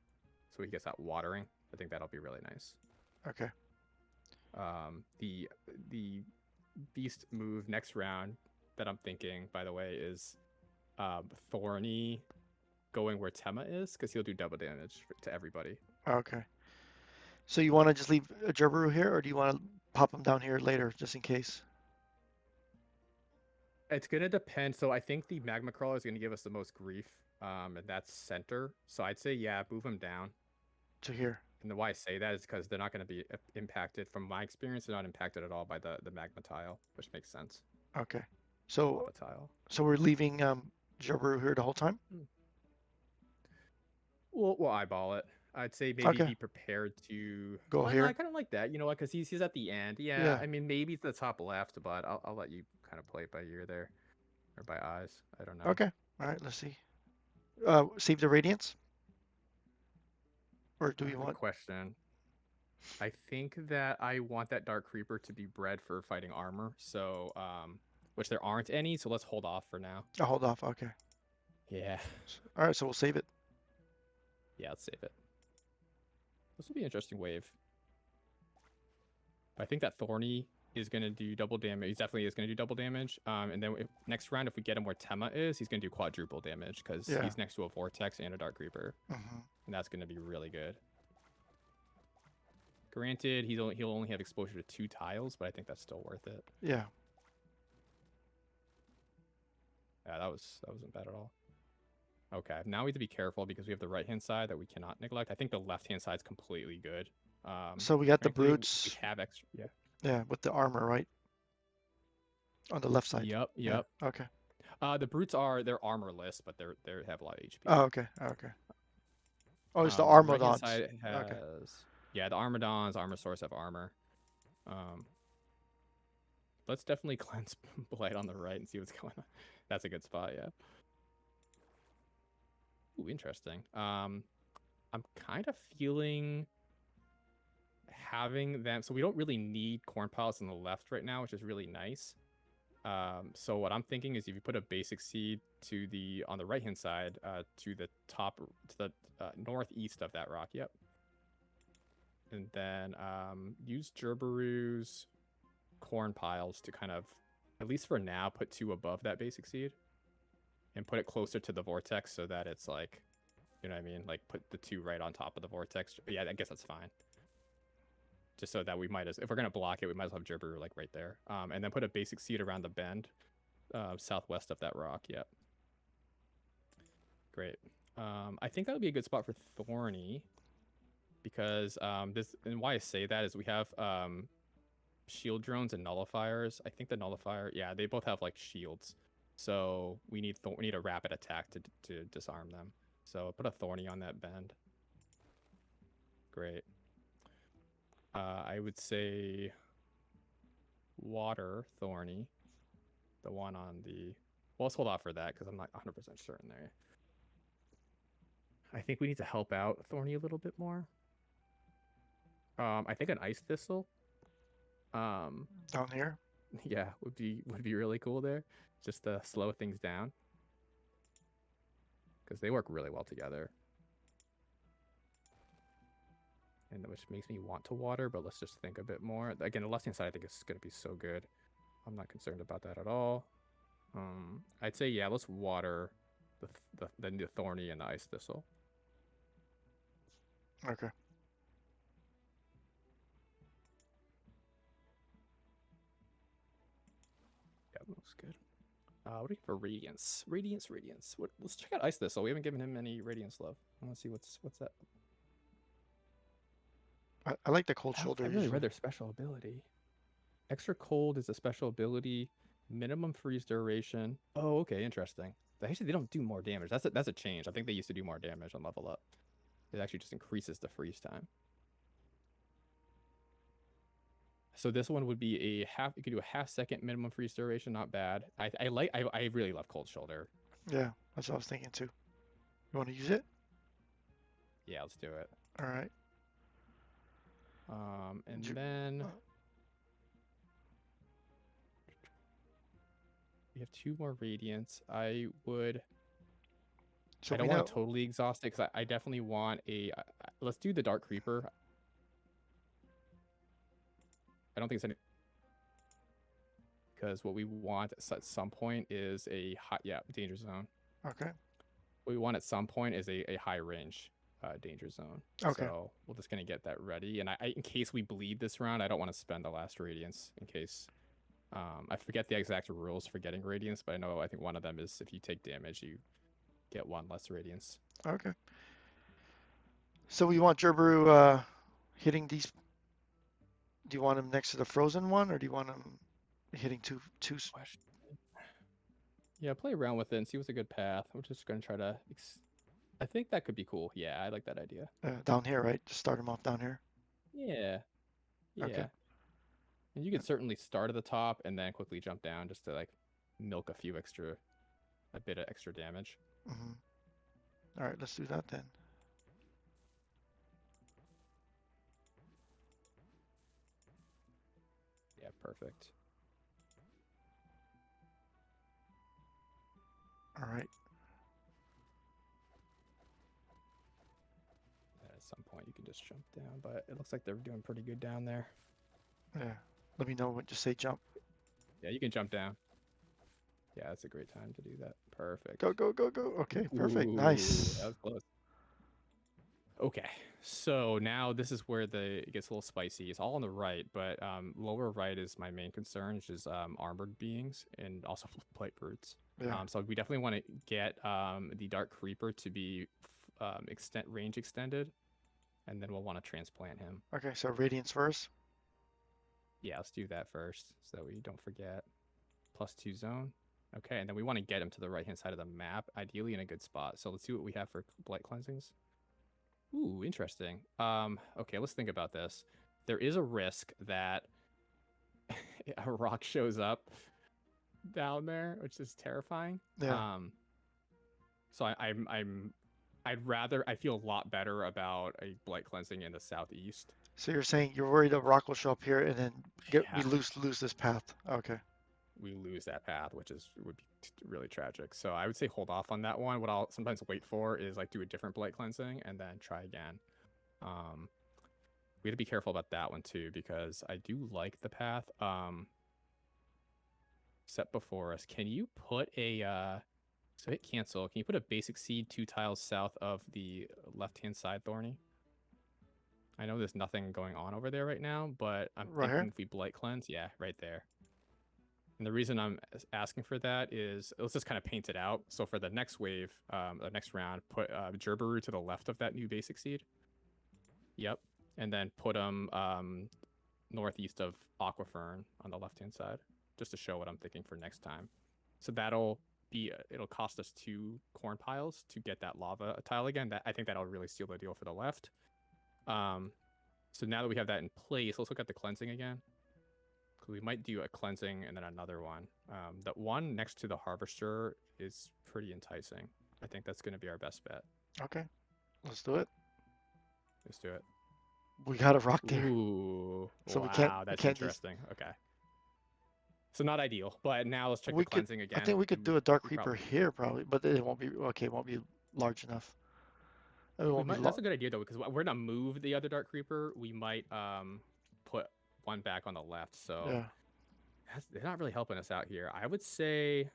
so he gets that watering. I think that'll be really nice. Okay. The beast move next round that I'm thinking, by the way, is Thorny going where Tema is, because he'll do double damage to everybody. Okay. So you want to just leave a Gerberu here, or do you want to pop him down here later, just in case? It's gonna depend. So I think the magma crawler is gonna give us the most grief, and that's center. So I'd say yeah, move him down. To here. And the why I say that is because they're not going to be impacted. From my experience, they're not impacted at all by the magma tile, which makes sense. Okay. The So lava tile. so we're leaving Gerberu here the whole time? We'll eyeball it. I'd say maybe Okay. be prepared to. Go Well, no, I here. kind of like that. You know what? Because he's at the end. Yeah, Yeah. I mean maybe it's the top left, but I'll let you kind of play it by ear there, or by eyes. I don't know. Okay. All right. Let's see. Save the radiance, or do we Good want? question. I think that I want that dark creeper to be bred for fighting armor. So which there aren't any. So let's hold off for now. I'll hold off. Okay. Yeah. All right. So we'll save it. Yeah, let's save it. This will be an interesting wave. I think that Thorny is going to do double damage. He definitely is going to do double damage. And then next round, if we get him where Tema is, he's going to do quadruple damage because Yeah. he's next to a Vortex and a Dark Creeper. Mm-hmm. And that's going to be really good. Granted, he'll only have exposure to 2 tiles, but I think that's still worth it. Yeah. Yeah, that wasn't bad at all. Okay, now we have to be careful because we have the right-hand side that we cannot neglect. I think the left-hand side is completely good. So we got the Frankly, brutes. we have extra. Yeah. Yeah, with the armor, right? On the left side. Yep. Yeah. Okay. The brutes they're armorless, but they have a lot of HP. Oh, okay. Okay. Oh, it's the The right-hand Armadons. side has Okay. yeah, the Armadons, Armor Source have armor. Let's definitely cleanse Blight on the right and see what's going on. That's a good spot, yeah. Ooh, interesting. I'm kind of feeling having them. So we don't really need corn piles on the left right now, which is really nice. So what I'm thinking is if you put a basic seed on the right hand side, to the top, to the northeast of that rock. Yep. And then use Gerberu's corn piles to kind of, at least for now, put 2 above that basic seed, and put it closer to the vortex so that it's like, you know what I mean? Like put the 2 right on top of the vortex. Yeah, I guess that's fine. Just so that we might if we're gonna block it, we might as well have Gerberu like right there. And then put a basic seed around the bend, southwest of that rock. Yep. Great. I think that would be a good spot for Thorny, because this, and why I say that is we have shield drones and nullifiers. I think the nullifier, yeah, they both have like shields, so we need a rapid attack to disarm them. So put a Thorny on that bend. Great. I would say water Thorny, the one on the. Well, let's hold off for that because I'm not 100% certain there. I think we need to help out Thorny a little bit more. I think an ice thistle. Down here. Yeah, would be really cool there, just to slow things down, because they work really well together. And which makes me want to water, but let's just think a bit more. Again, the left-hand side I think is going to be so good. I'm not concerned about that at all. I'd say, yeah, let's water the Thorny and the Ice Thistle. Okay. Yeah, that looks good. What do you for Radiance? Radiance. Let's check out Ice Thistle. We haven't given him any Radiance love. Let's see what's that. I like the cold shoulder. I really read their special ability. Extra cold is a special ability. Minimum freeze duration. Oh, okay, interesting. Actually, they don't do more damage. That's a change. I think they used to do more damage on level up. It actually just increases the freeze time. So this one would be a half. You could do a half-second minimum freeze duration. Not bad. I really love cold shoulder. Yeah, that's what I was thinking too. You want to use it? Yeah, let's do it. All right. And Ju- then uh, we have 2 more radiants. I So don't we want to know. totally exhaust it because I definitely want a. Let's do the Dark Creeper. I don't think it's any because what we want at some point is a hot danger zone. Okay. What we want at some point is a high range danger zone. Okay. So we're just gonna get that ready. And in case we bleed this round, I don't want to spend the last radiance in case. I forget the exact rules for getting radiance, but I think one of them is if you take damage, you get 1 less radiance. Okay. So we want Gerberu hitting these. Do you want him next to the frozen one, or do you want him hitting two? Question. Yeah, play around with it and see what's a good path. I'm just gonna try to. I think that could be cool. Yeah, I like that idea. Down here, right? Just start him off down here. Yeah, Okay. yeah. And you could certainly start at the top and then quickly jump down just to like milk a bit of extra damage. Mm-hmm. All right, let's do that then. Yeah, perfect. All right. At some point, you can just jump down, but it looks like they're doing pretty good down there. Yeah. Let me know when. Just say jump. Yeah, you can jump down. Yeah, that's a great time to do that. Perfect. Go, go, go, go. Okay, perfect. Ooh, that Nice. was close. Okay, so now this is where it gets a little spicy. It's all on the right, but lower right is my main concern, which is armored beings and also blight birds. Yeah. So we definitely want to get the Dark Creeper to be range extended, and then we'll want to transplant him. Okay, so radiance first. Yeah, let's do that first so that we don't forget. +2 zone. Okay, and then we want to get him to the right-hand side of the map, ideally in a good spot. So let's see what we have for blight cleansings. Ooh, interesting. Okay, let's think about this. There is a risk that a rock shows up down there, which is terrifying. Yeah. So I feel a lot better about a blight cleansing in the southeast. So you're saying you're worried a rock will show up here and then we Yeah, lose this path. Okay. we lose that path, which would be really tragic. So I would say hold off on that one. What I'll sometimes wait for is like do a different blight cleansing and then try again. We have to be careful about that one too because I do like the path set before us. Can you put a so hit cancel? Can you put a basic seed 2 tiles south of the left-hand side, Thorny? I know there's nothing going on over there right now, but I'm Right thinking here? if we blight cleanse, yeah, right there. And the reason I'm asking for that is let's just kind of paint it out. So for the next wave, the next round, put Gerberu to the left of that new basic seed. Yep. And then put them northeast of Aquafern on the left-hand side, just to show what I'm thinking for next time. So it'll cost us 2 corn piles to get that lava tile again. I think that'll really seal the deal for the left. So now that we have that in place, let's look at the cleansing again. Because we might do a cleansing and then another one. That one next to the harvester is pretty enticing. I think that's going to be our best bet. Okay. Let's do it. Let's do it. We got a rock there. Ooh, So wow, we that's can't use. interesting. Okay. So not ideal, but now let's check the We could, cleansing I again. think we could do a Dark We Reaper probably here probably, but it won't be, okay, it won't be large enough. It we won't be might. That's a good idea though, because we're gonna move the other Dark Creeper. We might put one back on the left. So Yeah. they're not really helping us out here. I would say,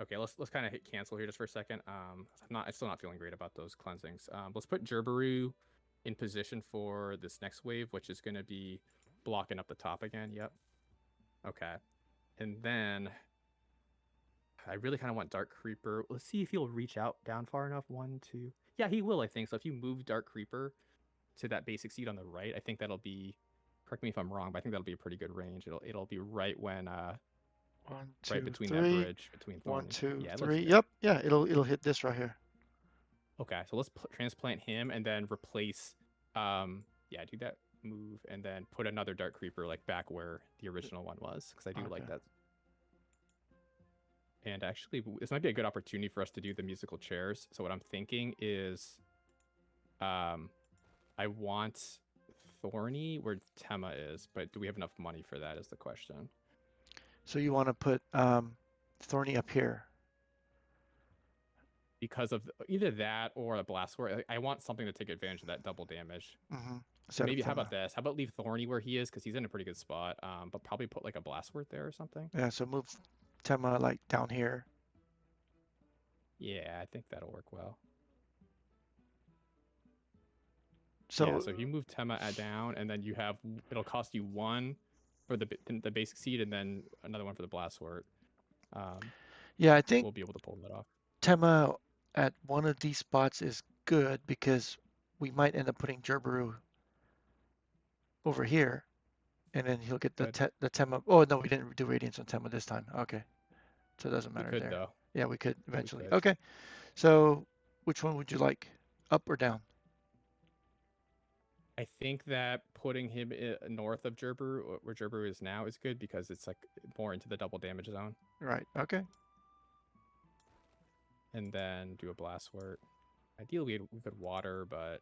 okay, let's kind of hit cancel here just for a second. I'm still not feeling great about those cleansings. Let's put Gerberu in position for this next wave, which is gonna be blocking up the top again. Yep. Okay, and then I really kind of want Dark Creeper. Let's see if he'll reach out down far enough. 1, 2. Yeah, he will, I think. So if you move Dark Creeper to that basic seed on the right, I think that'll be, correct me if I'm wrong, but I think that'll be a pretty good range. It'll be right when 1, right 2, between that 3. bridge between 1, Thorny. 2, Yeah, it looks 3. good. Yep. Yeah, it'll hit this right here. Okay, so let's transplant him and then replace yeah, do that move and then put another Dark Creeper like back where the original one was, because I do like that. And actually, this might be a good opportunity for us to do the musical chairs. So what I'm thinking is I want Thorny where Tema is, but do we have enough money for that is the question. So you want to put Thorny up here. Because of either that or a blast ward. I want something to take advantage of that double damage. Mm-hmm. So Instead of maybe how Tema. about this? How about leave Thorny where he is because he's in a pretty good spot. But probably put like a blast ward there or something. Yeah, so move Tema like down here. Yeah, I think that'll work well. So yeah, so if you move Tema down, and then you have it'll cost you 1 for the basic seed, and then another 1 for the blast ward. yeah, I think We'll be able to pull that off. Tema at one of these spots is good because we might end up putting Gerberu over here, and then he'll get the Good. the Tema. Oh no, we didn't do Radiance on Tema this time. Okay, so it doesn't We matter could there. though. Yeah, we could We eventually. could. Okay, so which one would you like, up or down? I think that putting him north of Gerberu, where Gerberu is now, is good because it's like more into the double damage zone. Right. Okay. And then do a blast wort. Ideally, we could water, but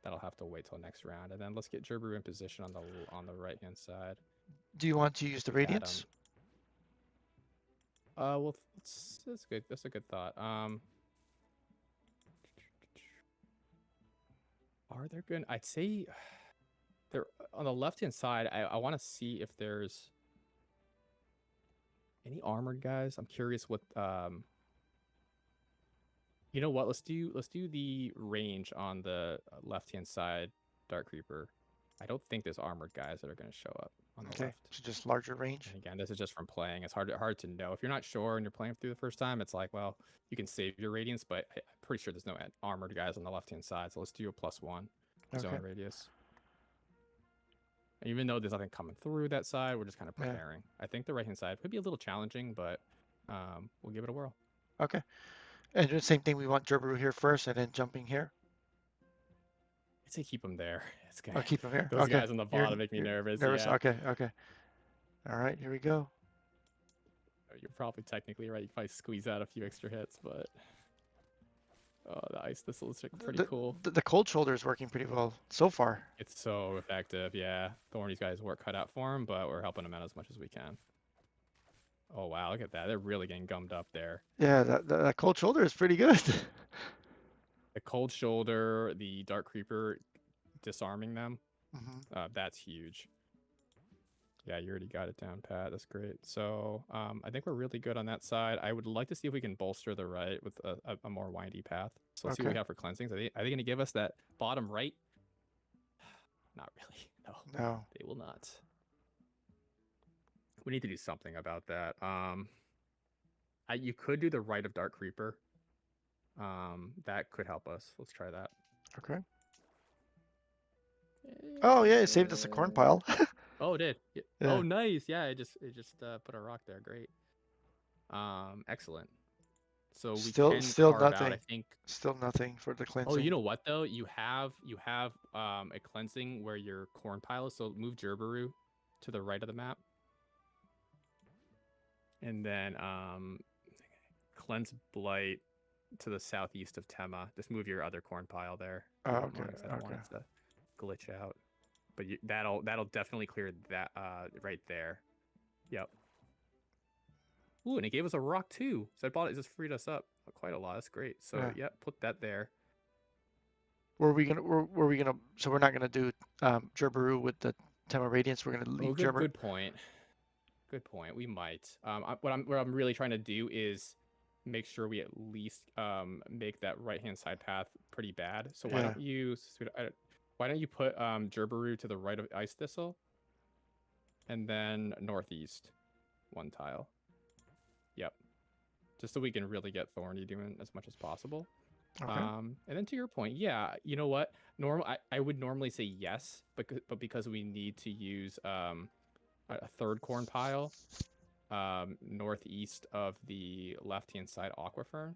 that'll have to wait till next round. And then let's get Gerberu in position on the right hand side. Do you want to use If the we had Radiance? him. Well, that's good. That's a good thought. Are there good? I'd say they're on the left hand side. I want to see if there's any armored guys. I'm curious what you know what? Let's do the range on the left hand side, Dark Creeper. I don't think there's armored guys that are going to show up on the Okay, left. so just larger range. And again, this is just from playing. It's hard to know. If you're not sure and you're playing through the first time, it's like, well, you can save your radiance, but I'm pretty sure there's no armored guys on the left hand side. So let's do a +1 zone radius. And even though there's nothing coming through that side, we're just kind of preparing. Yeah. I think the right hand side could be a little challenging, but we'll give it a whirl. Okay. And the same thing, we want Gerberu here first and then jumping here? I'd say keep him there. It's good. Oh, keep him here? Those okay. guys on the bottom make me nervous. Nervous? Yeah. Okay, okay. All right, here we go. You're probably technically right. You can probably squeeze out a few extra hits, but... Oh, the ice thistle is pretty cool. The cold shoulder is working pretty well so far. It's so effective, yeah. Thorny's got his work cut out for him, but we're helping him out as much as we can. Oh, wow, look at that. They're really getting gummed up there. Yeah, that cold shoulder is pretty good. The cold shoulder, the Dark Creeper disarming them, that's huge. Yeah, you already got it down, Pat. That's great. So I think we're really good on that side. I would like to see if we can bolster the right with a more windy path. So let's see what we have for cleansings. Are they going to give us that bottom right? Not really. No. They will not. We need to do something about that. You could do the right of Dark Creeper. That could help us. Let's try that. Okay. Oh yeah, it saved us a corn pile. Oh, it did. Yeah. Oh, nice. Yeah, it just put a rock there. Great. Excellent. So we can carve nothing. out, I think. Still nothing for the cleansing. Oh, you know what though? You have a cleansing where your corn pile is. So move Gerberu to the right of the map. And then cleanse Blight to the southeast of Tema. Just move your other corn pile there. Oh, okay. I don't want it to glitch out. But that'll definitely clear that right there. Yep. Ooh, and it gave us a rock too. So it just freed us up quite a lot. That's great. So yeah, put that there. Were we gonna? So we're not gonna do Gerberu with the Tema Radiance. We're gonna leave Gerberu. Good point. Good point. We might. What I'm really trying to do is make sure we at least make that right hand side path pretty bad. So why don't you put Gerberu to the right of Ice Thistle, and then northeast 1 tile. Yep. Just so we can really get Thorny doing as much as possible. Okay. And then to your point, yeah, you know what? I would normally say yes, but because we need to use a 3rd corn pile northeast of the left-hand side Aquafern.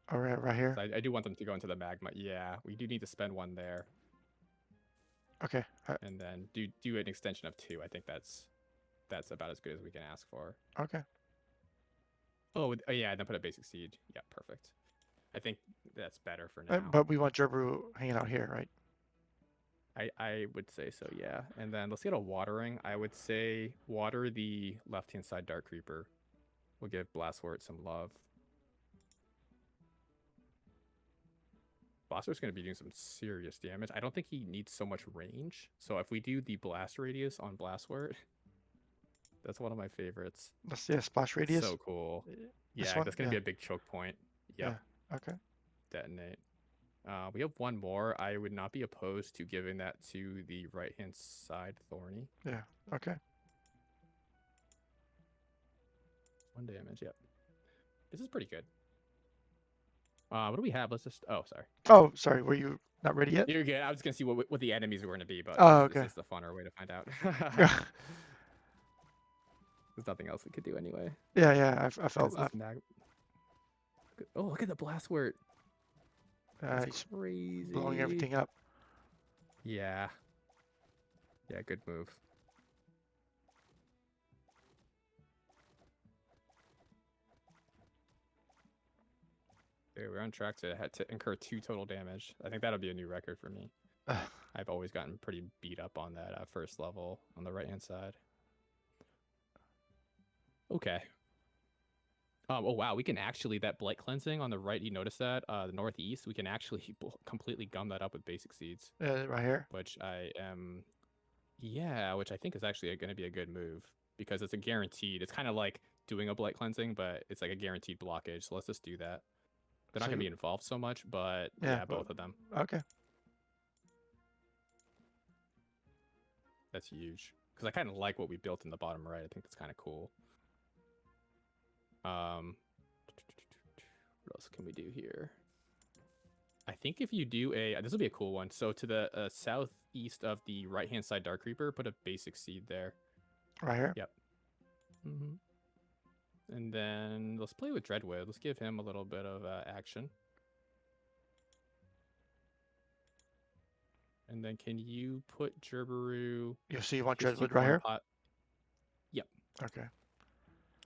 All right, right here. I do want them to go into the magma. Yeah, we do need to spend 1 there. Okay. And then do an extension of 2. I think that's about as good as we can ask for. Okay. Oh yeah, and then put a basic seed. Yeah, perfect. I think that's better for now. But we want Gerberu hanging out here, right? I would say so, yeah. And then let's get a watering. I would say water the left-hand side Dark Creeper. We'll give Blastwort some love. Blastwort's going to be doing some serious damage. I don't think he needs so much range. So if we do the blast radius on Blastwort, that's one of my favorites. Let's see a splash radius. So cool. This Yeah, one? that's going to be a big choke point. Yep. Yeah. Okay. Detonate. We have one more. I would not be opposed to giving that to the right-hand side Thorny. Yeah. Okay. 1 damage. Yep. This is pretty good. What do we have? Let's just. Oh, sorry. Oh, sorry. Were you not ready yet? You're good. I was gonna see what the enemies were gonna be, but Oh, this okay. is the funner way to find out. Yeah. There's nothing else we could do anyway. Yeah. I felt. Oh, look at the Blastwort. That's He's crazy. blowing everything up. Yeah. Yeah. Good move. Dude, we're on track to incur 2 total damage. I think that'll be a new record for me. I've always gotten pretty beat up on that first level on the right-hand side. Okay. Oh, wow. We can actually, that Blight Cleansing on the right, you notice that? The northeast, we can actually completely gum that up with basic seeds. Right here? Which I am, yeah, which I think is actually going to be a good move because it's a guaranteed. It's kind of like doing a Blight Cleansing, but it's like a guaranteed blockage. So let's just do that. They're not going to be involved so much, but yeah, both of them. Okay. That's huge. Because I kind of like what we built in the bottom right. I think that's kind of cool. What else can we do here? I think if you do this will be a cool one. So to the southeast of the right-hand side Dark Creeper, put a basic seed there. Right here? Yep. Mm-hmm. And then let's play with Dreadwood. Let's give him a little bit of action. And then can you put Gerberu... So you want Dreadwood right here? Yep. Okay.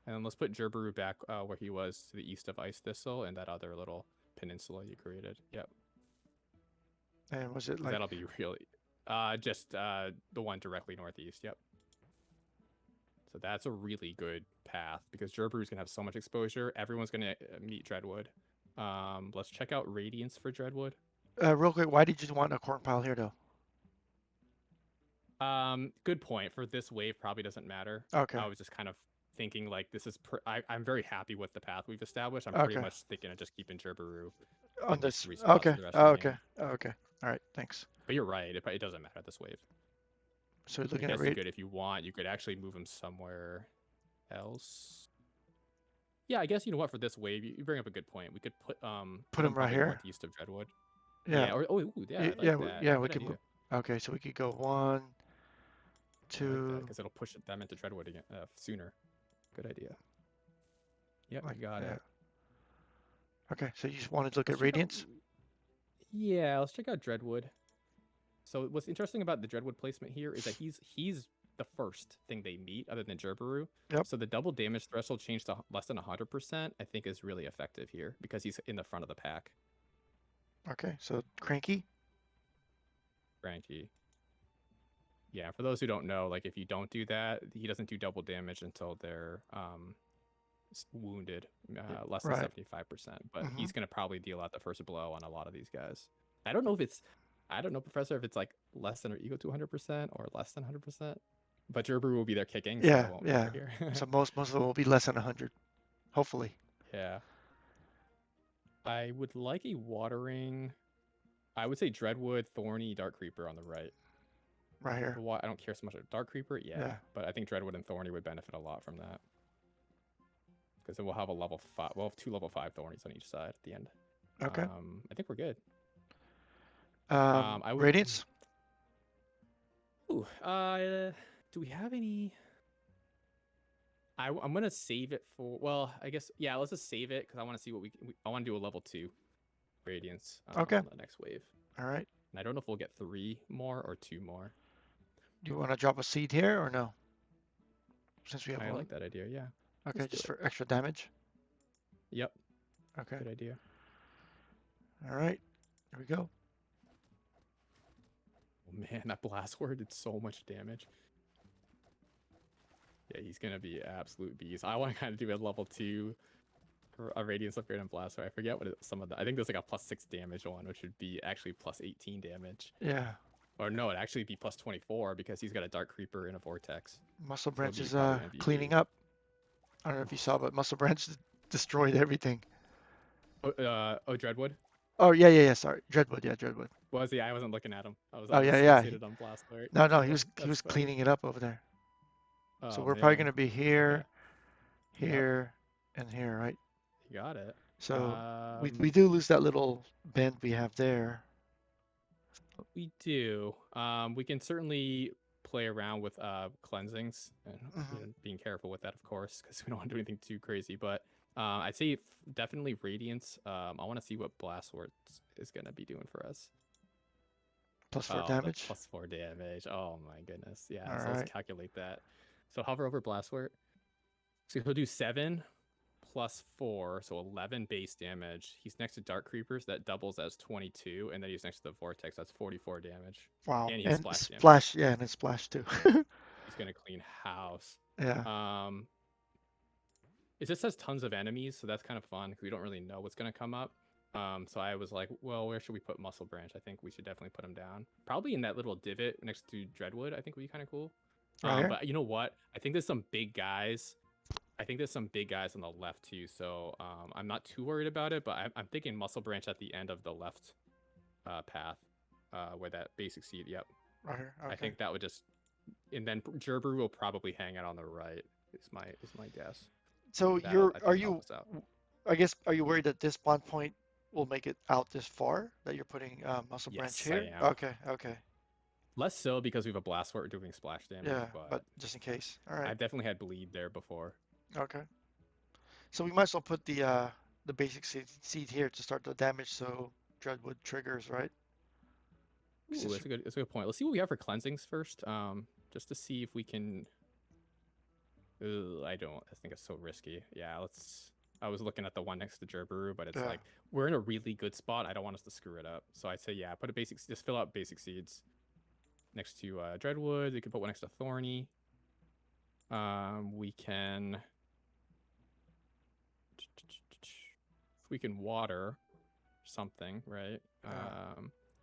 And then let's put Gerberu back where he was to the east of Ice Thistle and that other little peninsula you created. Yep. And was it like... That'll be really... just the one directly northeast. Yep. So that's a really good path because Gerberu's going to have so much exposure. Everyone's going to meet Dreadwood. Let's check out Radiance for Dreadwood. Real quick, why did you want a corn pile here, though? Good point. For this wave, probably doesn't matter. Okay. I was just kind of thinking like this is... I'm very happy with the path we've established. I'm pretty much thinking of just keeping Gerberu on this. Okay. Okay. Okay. All right. Thanks. But you're right. It doesn't matter this wave. So we're looking at good if you want. You could actually move him somewhere else. Yeah, I guess you know what? For this wave, you bring up a good point. We could put him right here, northeast of Dreadwood. Yeah. Yeah. We could move. Okay, so we could go 1, 2. Because it'll push them into Dreadwood again sooner. Good idea. Yep, I got it. Okay, so you just wanted to look at Radiance? Yeah, let's check out Dreadwood. So what's interesting about the Dreadwood placement here is that he's the first thing they meet other than Gerberu. Yep. So the double damage threshold changed to less than 100%, I think is really effective here because he's in the front of the pack. Okay, so Cranky? Cranky. Yeah, for those who don't know, like if you don't do that, he doesn't do double damage until they're wounded, less than 75%. But he's going to probably deal out the first blow on a lot of these guys. I don't know, Professor, if it's like less than or equal to 100% or less than 100%. But Gerberu will be there kicking. So it won't matter here. So most of them will be less than 100, hopefully. Yeah. I would like a watering. I would say Dreadwood, Thorny, Dark Creeper on the right. Right here. I don't care so much about Dark Creeper. Yeah. But I think Dreadwood and Thorny would benefit a lot from that. Because then we'll have a level 5. We'll have 2 level 5 Thornies on each side at the end. Okay. I think we're good. Radiance? Ooh, do we have any? I'm gonna save it for. Well, I guess let's just save it because I want to see what I want to do a level 2 Radiance. On the next wave. All right. And I don't know if we'll get 3 more or 2 more. Do you want to drop a seed here or no? Since we have I like that idea. Yeah. Okay, just for extra damage. Yep. Okay. Good idea. All right, here we go. Oh, man, that blast word did so much damage. Yeah, he's gonna be absolute beast. I want to kind of do a level 2 a radiance upgrade on blast word. I forget what some of the. I think there's like a +6 damage one, which would be actually +18 damage. Yeah, Or no, it'd actually be +24 because he's got a dark creeper and a vortex. Muscle So it'd Branch be is probably cleaning MVP. up. I don't know if you saw, but Muscle Branch destroyed everything. Dreadwood. Oh yeah, yeah, yeah. Sorry, Dreadwood. Yeah, Dreadwood. Was he? I wasn't looking at him. I was Oh I was yeah, yeah. fixated on blast alert. No, no, he That's was funny. cleaning it up over there. So Oh we're probably man. gonna be Okay. here, Yep. here, and here, right? You got it. So we do lose that little bend we have there. We do. We can certainly play around with cleansings and Hmm. being careful with that, of course, because we don't want to do anything too crazy. But I'd say definitely radiance. I want to see what blast ward is gonna be doing for us. +4 Oh, the damage. +4 damage. Oh my goodness. Yeah. All So let's right. calculate that. So hover over blast ward. So he'll do 7 +4, so 11 base damage. He's next to Dark Creepers, that doubles as 22, and then he's next to the Vortex, that's 44 damage. Wow. And he has And splash damage. splash, yeah, and it's splash too. He's gonna clean house. Yeah. Um, it just says tons of enemies, so that's kind of fun because we don't really know what's gonna come up. So I was like, well, where should we put Muscle Branch? I think we should definitely put him down. Probably in that little divot next to Dreadwood, I think would be kind of cool. Right here. But you know what? I think there's some big guys. I think there's some big guys on the left too, so I'm not too worried about it. But I'm thinking Muscle Branch at the end of the left path, where that basic seed. Yep, Right here. I Okay. think that would just, and then Gerber will probably hang out on the right. Is my guess. So That'll, you're, I are think, help you, us out. I guess, are you worried that this spawn point will make it out this far? That you're putting Muscle Branch Yes, I here? am. Okay. Okay. Less so because we have a blast where we're doing splash damage, Yeah, but but just in case. All right. I've definitely had bleed there before. Okay. So we might as well put the basic seed here to start the damage so Dreadwood triggers, right? 'Cause Ooh, that's a good point. Let's see what we have for cleansings first. Just to see if we can. Ugh, I don't. I think it's so risky. Yeah, let's. I was looking at the one next to Gerberu, but it's yeah. like we're in a really good spot. I don't want us to screw it up. So I'd say yeah, put a basic. Just fill out basic seeds next to Dreadwood. You can put one next to Thorny. We can. We can water something, right? Yeah.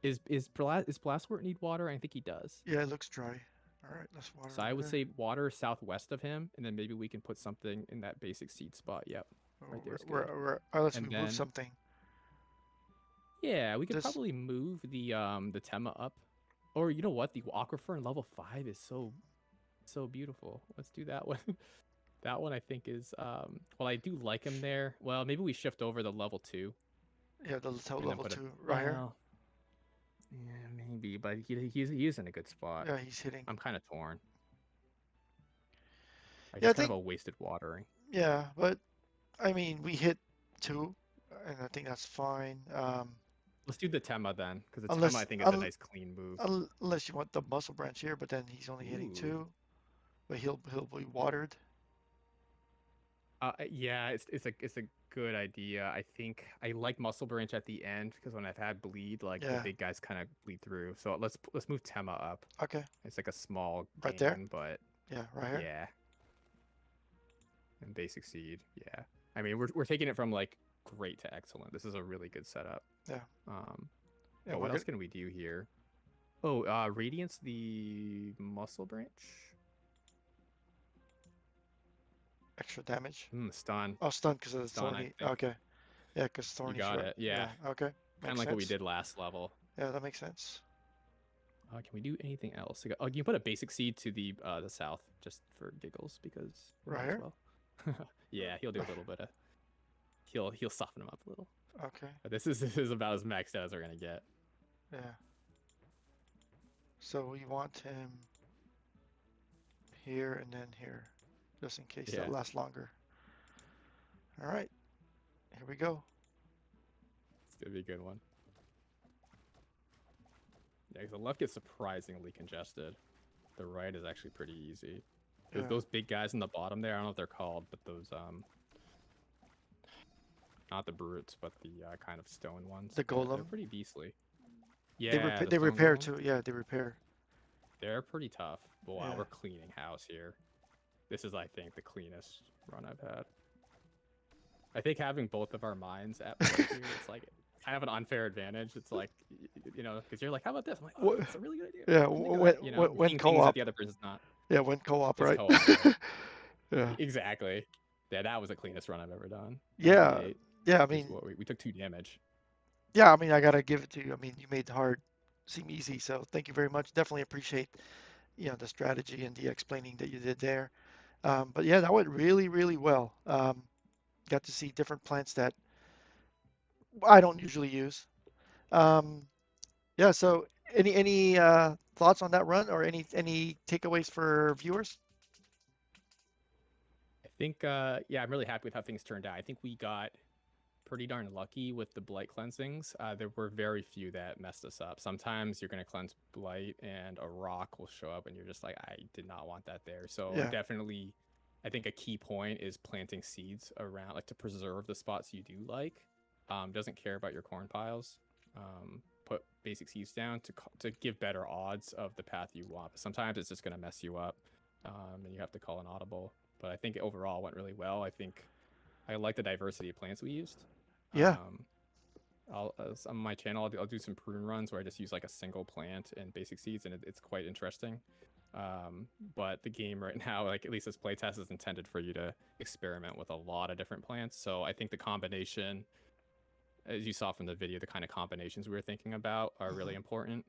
Is Blastwort need water? I think he does. Yeah, it looks dry. All right, let's water So I over would there. say water southwest of him, and then maybe we can put something in that basic seed spot. Yep, Oh, right there's good. unless we And move then something. yeah, we could This, probably move the Tema up, or you know what, the Aquifer in level 5 is so beautiful. Let's do that one. That one I think is well, I do like him there. Well, maybe we shift over the level 2 yeah, the and then level put a two right here. well, yeah, maybe, but he's in a good spot. Yeah, he's hitting. I'm kind of torn. Like Yeah, I it's kind of think, a wasted watering. yeah, but I mean, we hit two, and I think that's fine. Let's do the Tema then, because the Tema I Unless think is a nice clean move. unless you want the muscle branch here, but then he's only hitting Ooh. two, but he'll be watered. Yeah, it's a good idea. I think I like Muscle Branch at the end because when I've had bleed, like the Yeah. big guys kind of bleed through. So let's move Tema up. Okay. It's like a small Right there. gain, but Yeah, right here. yeah. And basic seed, yeah. I mean, we're taking it from like great to excellent. This is a really good setup. Yeah. But And what we're else good. can we do here? Oh, Radiance the Muscle Branch. Extra damage. Stun. Oh, stun because of the Stun, I thorny. think. Okay. Yeah, because You thorny's got right. it. Yeah. Yeah. Okay. Kind of Makes like what we sense. did last level. Yeah, that makes sense. Can we do anything else? Oh, you can put a basic seed to the south just for giggles because we Right might as here. well. Yeah, he'll do a little bit of. He'll soften him up a little. Okay. But this is about as maxed out as we're gonna get. Yeah. So we want him here and then here, just in case Yeah. that lasts longer. All right. Here we go. It's gonna be a good one. Yeah, 'cause the left gets surprisingly congested. The right is actually pretty easy. Because Yeah. those big guys in the bottom there, I don't know what they're called, but those not the brutes, but the kind of stone ones. The They're golem. pretty beastly. They Yeah, repair. the They stone repair golems. too. Yeah, they repair. They're pretty tough. But wow, Yeah. we're cleaning house here. This is, I think, the cleanest run I've had. I think having both of our minds at play here, it's like kind of an unfair advantage. It's like, because you're like, how about this? I'm like, oh, Wh- that's a really good idea. Yeah. I didn't think of that. You're When seeing things that co-op. the other person's not. Yeah, when co-op, It's right? co-op, right? Yeah. Exactly. Yeah, that was the cleanest run I've ever done. Yeah. 98 Yeah. I is mean, what we took 2 damage. yeah. I mean, I gotta give it to you. I mean, you made the hard seem easy. So thank you very much. Definitely appreciate the strategy and the explaining that you did there. But yeah, that went really, really well. Got to see different plants that I don't usually use. Um, yeah. So any thoughts on that run or any takeaways for viewers? I think, yeah, I'm really happy with how things turned out. I think we got pretty darn lucky with the blight cleansings. There were very few that messed us up. Sometimes you're going to cleanse blight and a rock will show up and you're just like, I did not want that there. So Yeah. definitely, I think a key point is planting seeds around, like to preserve the spots you do like. Doesn't care about your corn piles. Put basic seeds down to give better odds of the path you want. But sometimes it's just going to mess you up, and you have to call an audible. But I think overall went really well. I think I like the diversity of plants we used. Yeah. Um, on my channel, I'll do some prune runs where I just use like a single plant and basic seeds, and it's quite interesting. But the game right now, like at least this playtest, is intended for you to experiment with a lot of different plants. So I think the combination, as you saw from the video, the kind of combinations we were thinking about are really Hmm. important.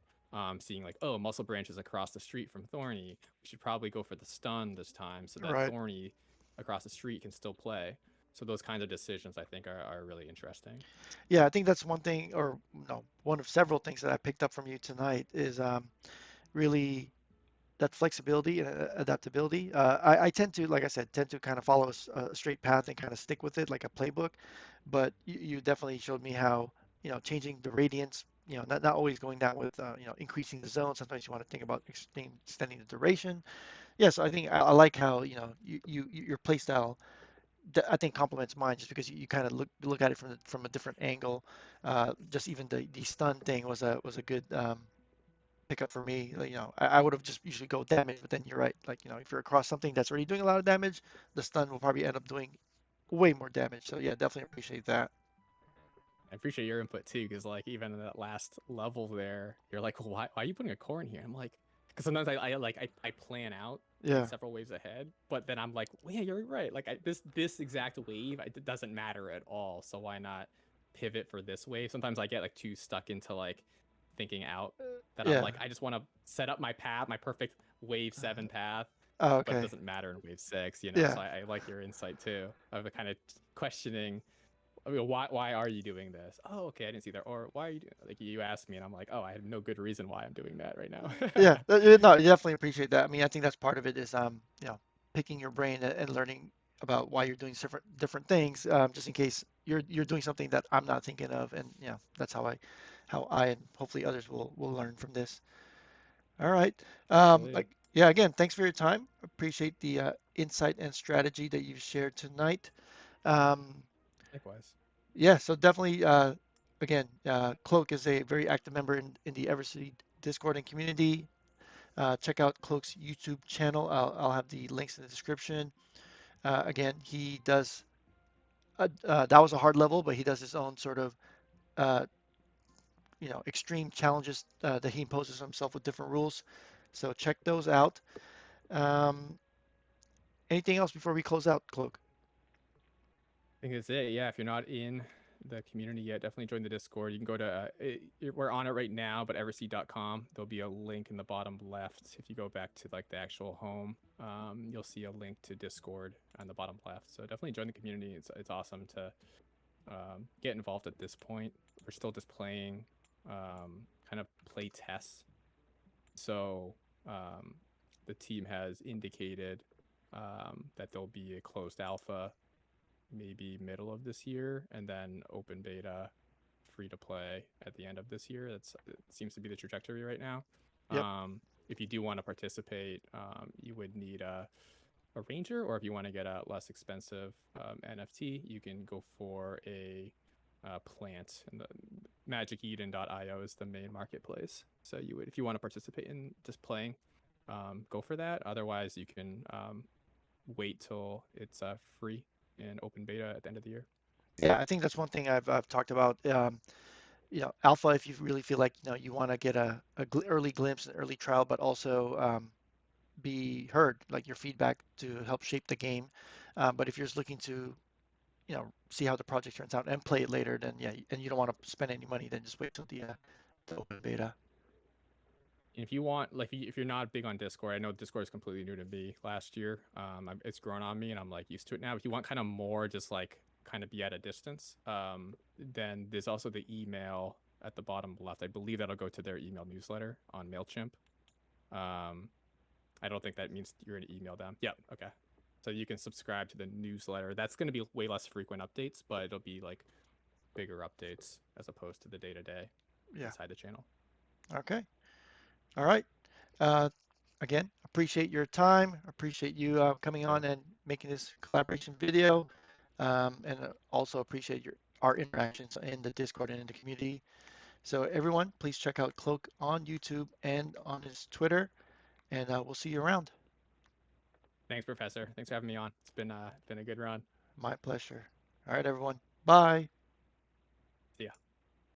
Seeing like, oh, muscle branches across the street from Thorny, we should probably go for the stun this time so that Right. Thorny across the street can still play. So those kinds of decisions I think are really interesting. Yeah, I think that's one thing, or no, one of several things that I picked up from you tonight is really that flexibility and adaptability. I tend to, like I said, tend to kind of follow a straight path and kind of stick with it like a playbook. But you definitely showed me how, changing the radiance, not always going down with, increasing the zone. Sometimes you want to think about extending the duration. Yeah, so I think I like how, your play style, I think complements mine just because you kind of look at it from a different angle. Just even the stun thing was a good pickup for me. Like, I would have just usually go damage, but then you're right. Like, if you're across something that's already doing a lot of damage, the stun will probably end up doing way more damage. So yeah, definitely appreciate that. I appreciate your input too, because like even in that last level there, you're like, well, why are you putting a core in here? I'm like, because sometimes I plan out like Yeah. several waves ahead, but then I'm like, well, yeah, you're right. Like this exact wave, it doesn't matter at all. So why not pivot for this wave? Sometimes I get like too stuck into like thinking out that I'm Yeah. like, I just want to set up my path, my perfect wave 7 path, Oh, but it okay. doesn't matter in wave 6. Yeah. So I like your insight too of kind of questioning, I mean, why are you doing this? Oh, okay, I didn't see that. Or why are you doing, like, you asked me and I'm like, oh, I have no good reason why I'm doing that right now. Yeah. No, I definitely appreciate that. I mean, I think that's part of it is picking your brain and learning about why you're doing different things, just in case you're doing something that I'm not thinking of, and that's how I and hopefully others will learn from this. All right. Absolutely. Yeah, again, thanks for your time. Appreciate the insight and strategy that you've shared tonight. Um, Likewise. yeah, so definitely, again, Cloak is a very active member in the Everseed Discord and community. Check out Cloak's YouTube channel. I'll have the links in the description. Again, he does, that was a hard level, but he does his own sort of, uh, extreme challenges that he imposes on himself with different rules. So check those out. Um, Anything else before we close out, Cloak? I think that's it. Yeah, if you're not in the community yet, definitely join the Discord. You can go to, we're on it right now, but everseed.com. There'll be a link in the bottom left. If you go back to like the actual home, you'll see a link to Discord on the bottom left. So definitely join the community. It's awesome to get involved at this point. We're still just playing kind of play tests. So the team has indicated that there'll be a closed alpha maybe middle of this year, and then open beta free to play at the end of this year. It seems to be the trajectory right now. Yep. If you do want to participate, you would need a ranger, or if you want to get a less expensive NFT, you can go for a plant. And the magiceden.io is the main marketplace. So you would, if you want to participate in just playing, go for that. Otherwise, you can wait till it's free in open beta at the end of the year. Yeah, I think that's one thing I've talked about. Alpha, if you really feel like, you want to get a early glimpse, an early trial, but also be heard, like your feedback to help shape the game. But if you're just looking to, see how the project turns out and play it later, then yeah, and you don't want to spend any money, then just wait till the open beta. And if you want, like, if you're not big on Discord, I know Discord is completely new to me last year. It's grown on me, and I'm like used to it now. If you want kind of more, just like kind of be at a distance, then there's also the email at the bottom left. I believe that'll go to their email newsletter on Mailchimp. Um, I don't think that means you're gonna email them. Yeah, okay. So you can subscribe to the newsletter. That's going to be way less frequent updates, but it'll be like bigger updates as opposed to the day to day Yeah. inside the channel. Okay. All right. Uh, Again, appreciate your time. Appreciate you coming on and making this collaboration video. And also appreciate our interactions in the Discord and in the community. So everyone, please check out Cloak on YouTube and on his Twitter, and we'll see you around. Thanks, Professor. Thanks for having me on. It's been a good run. My pleasure. All right, everyone. Bye. See ya.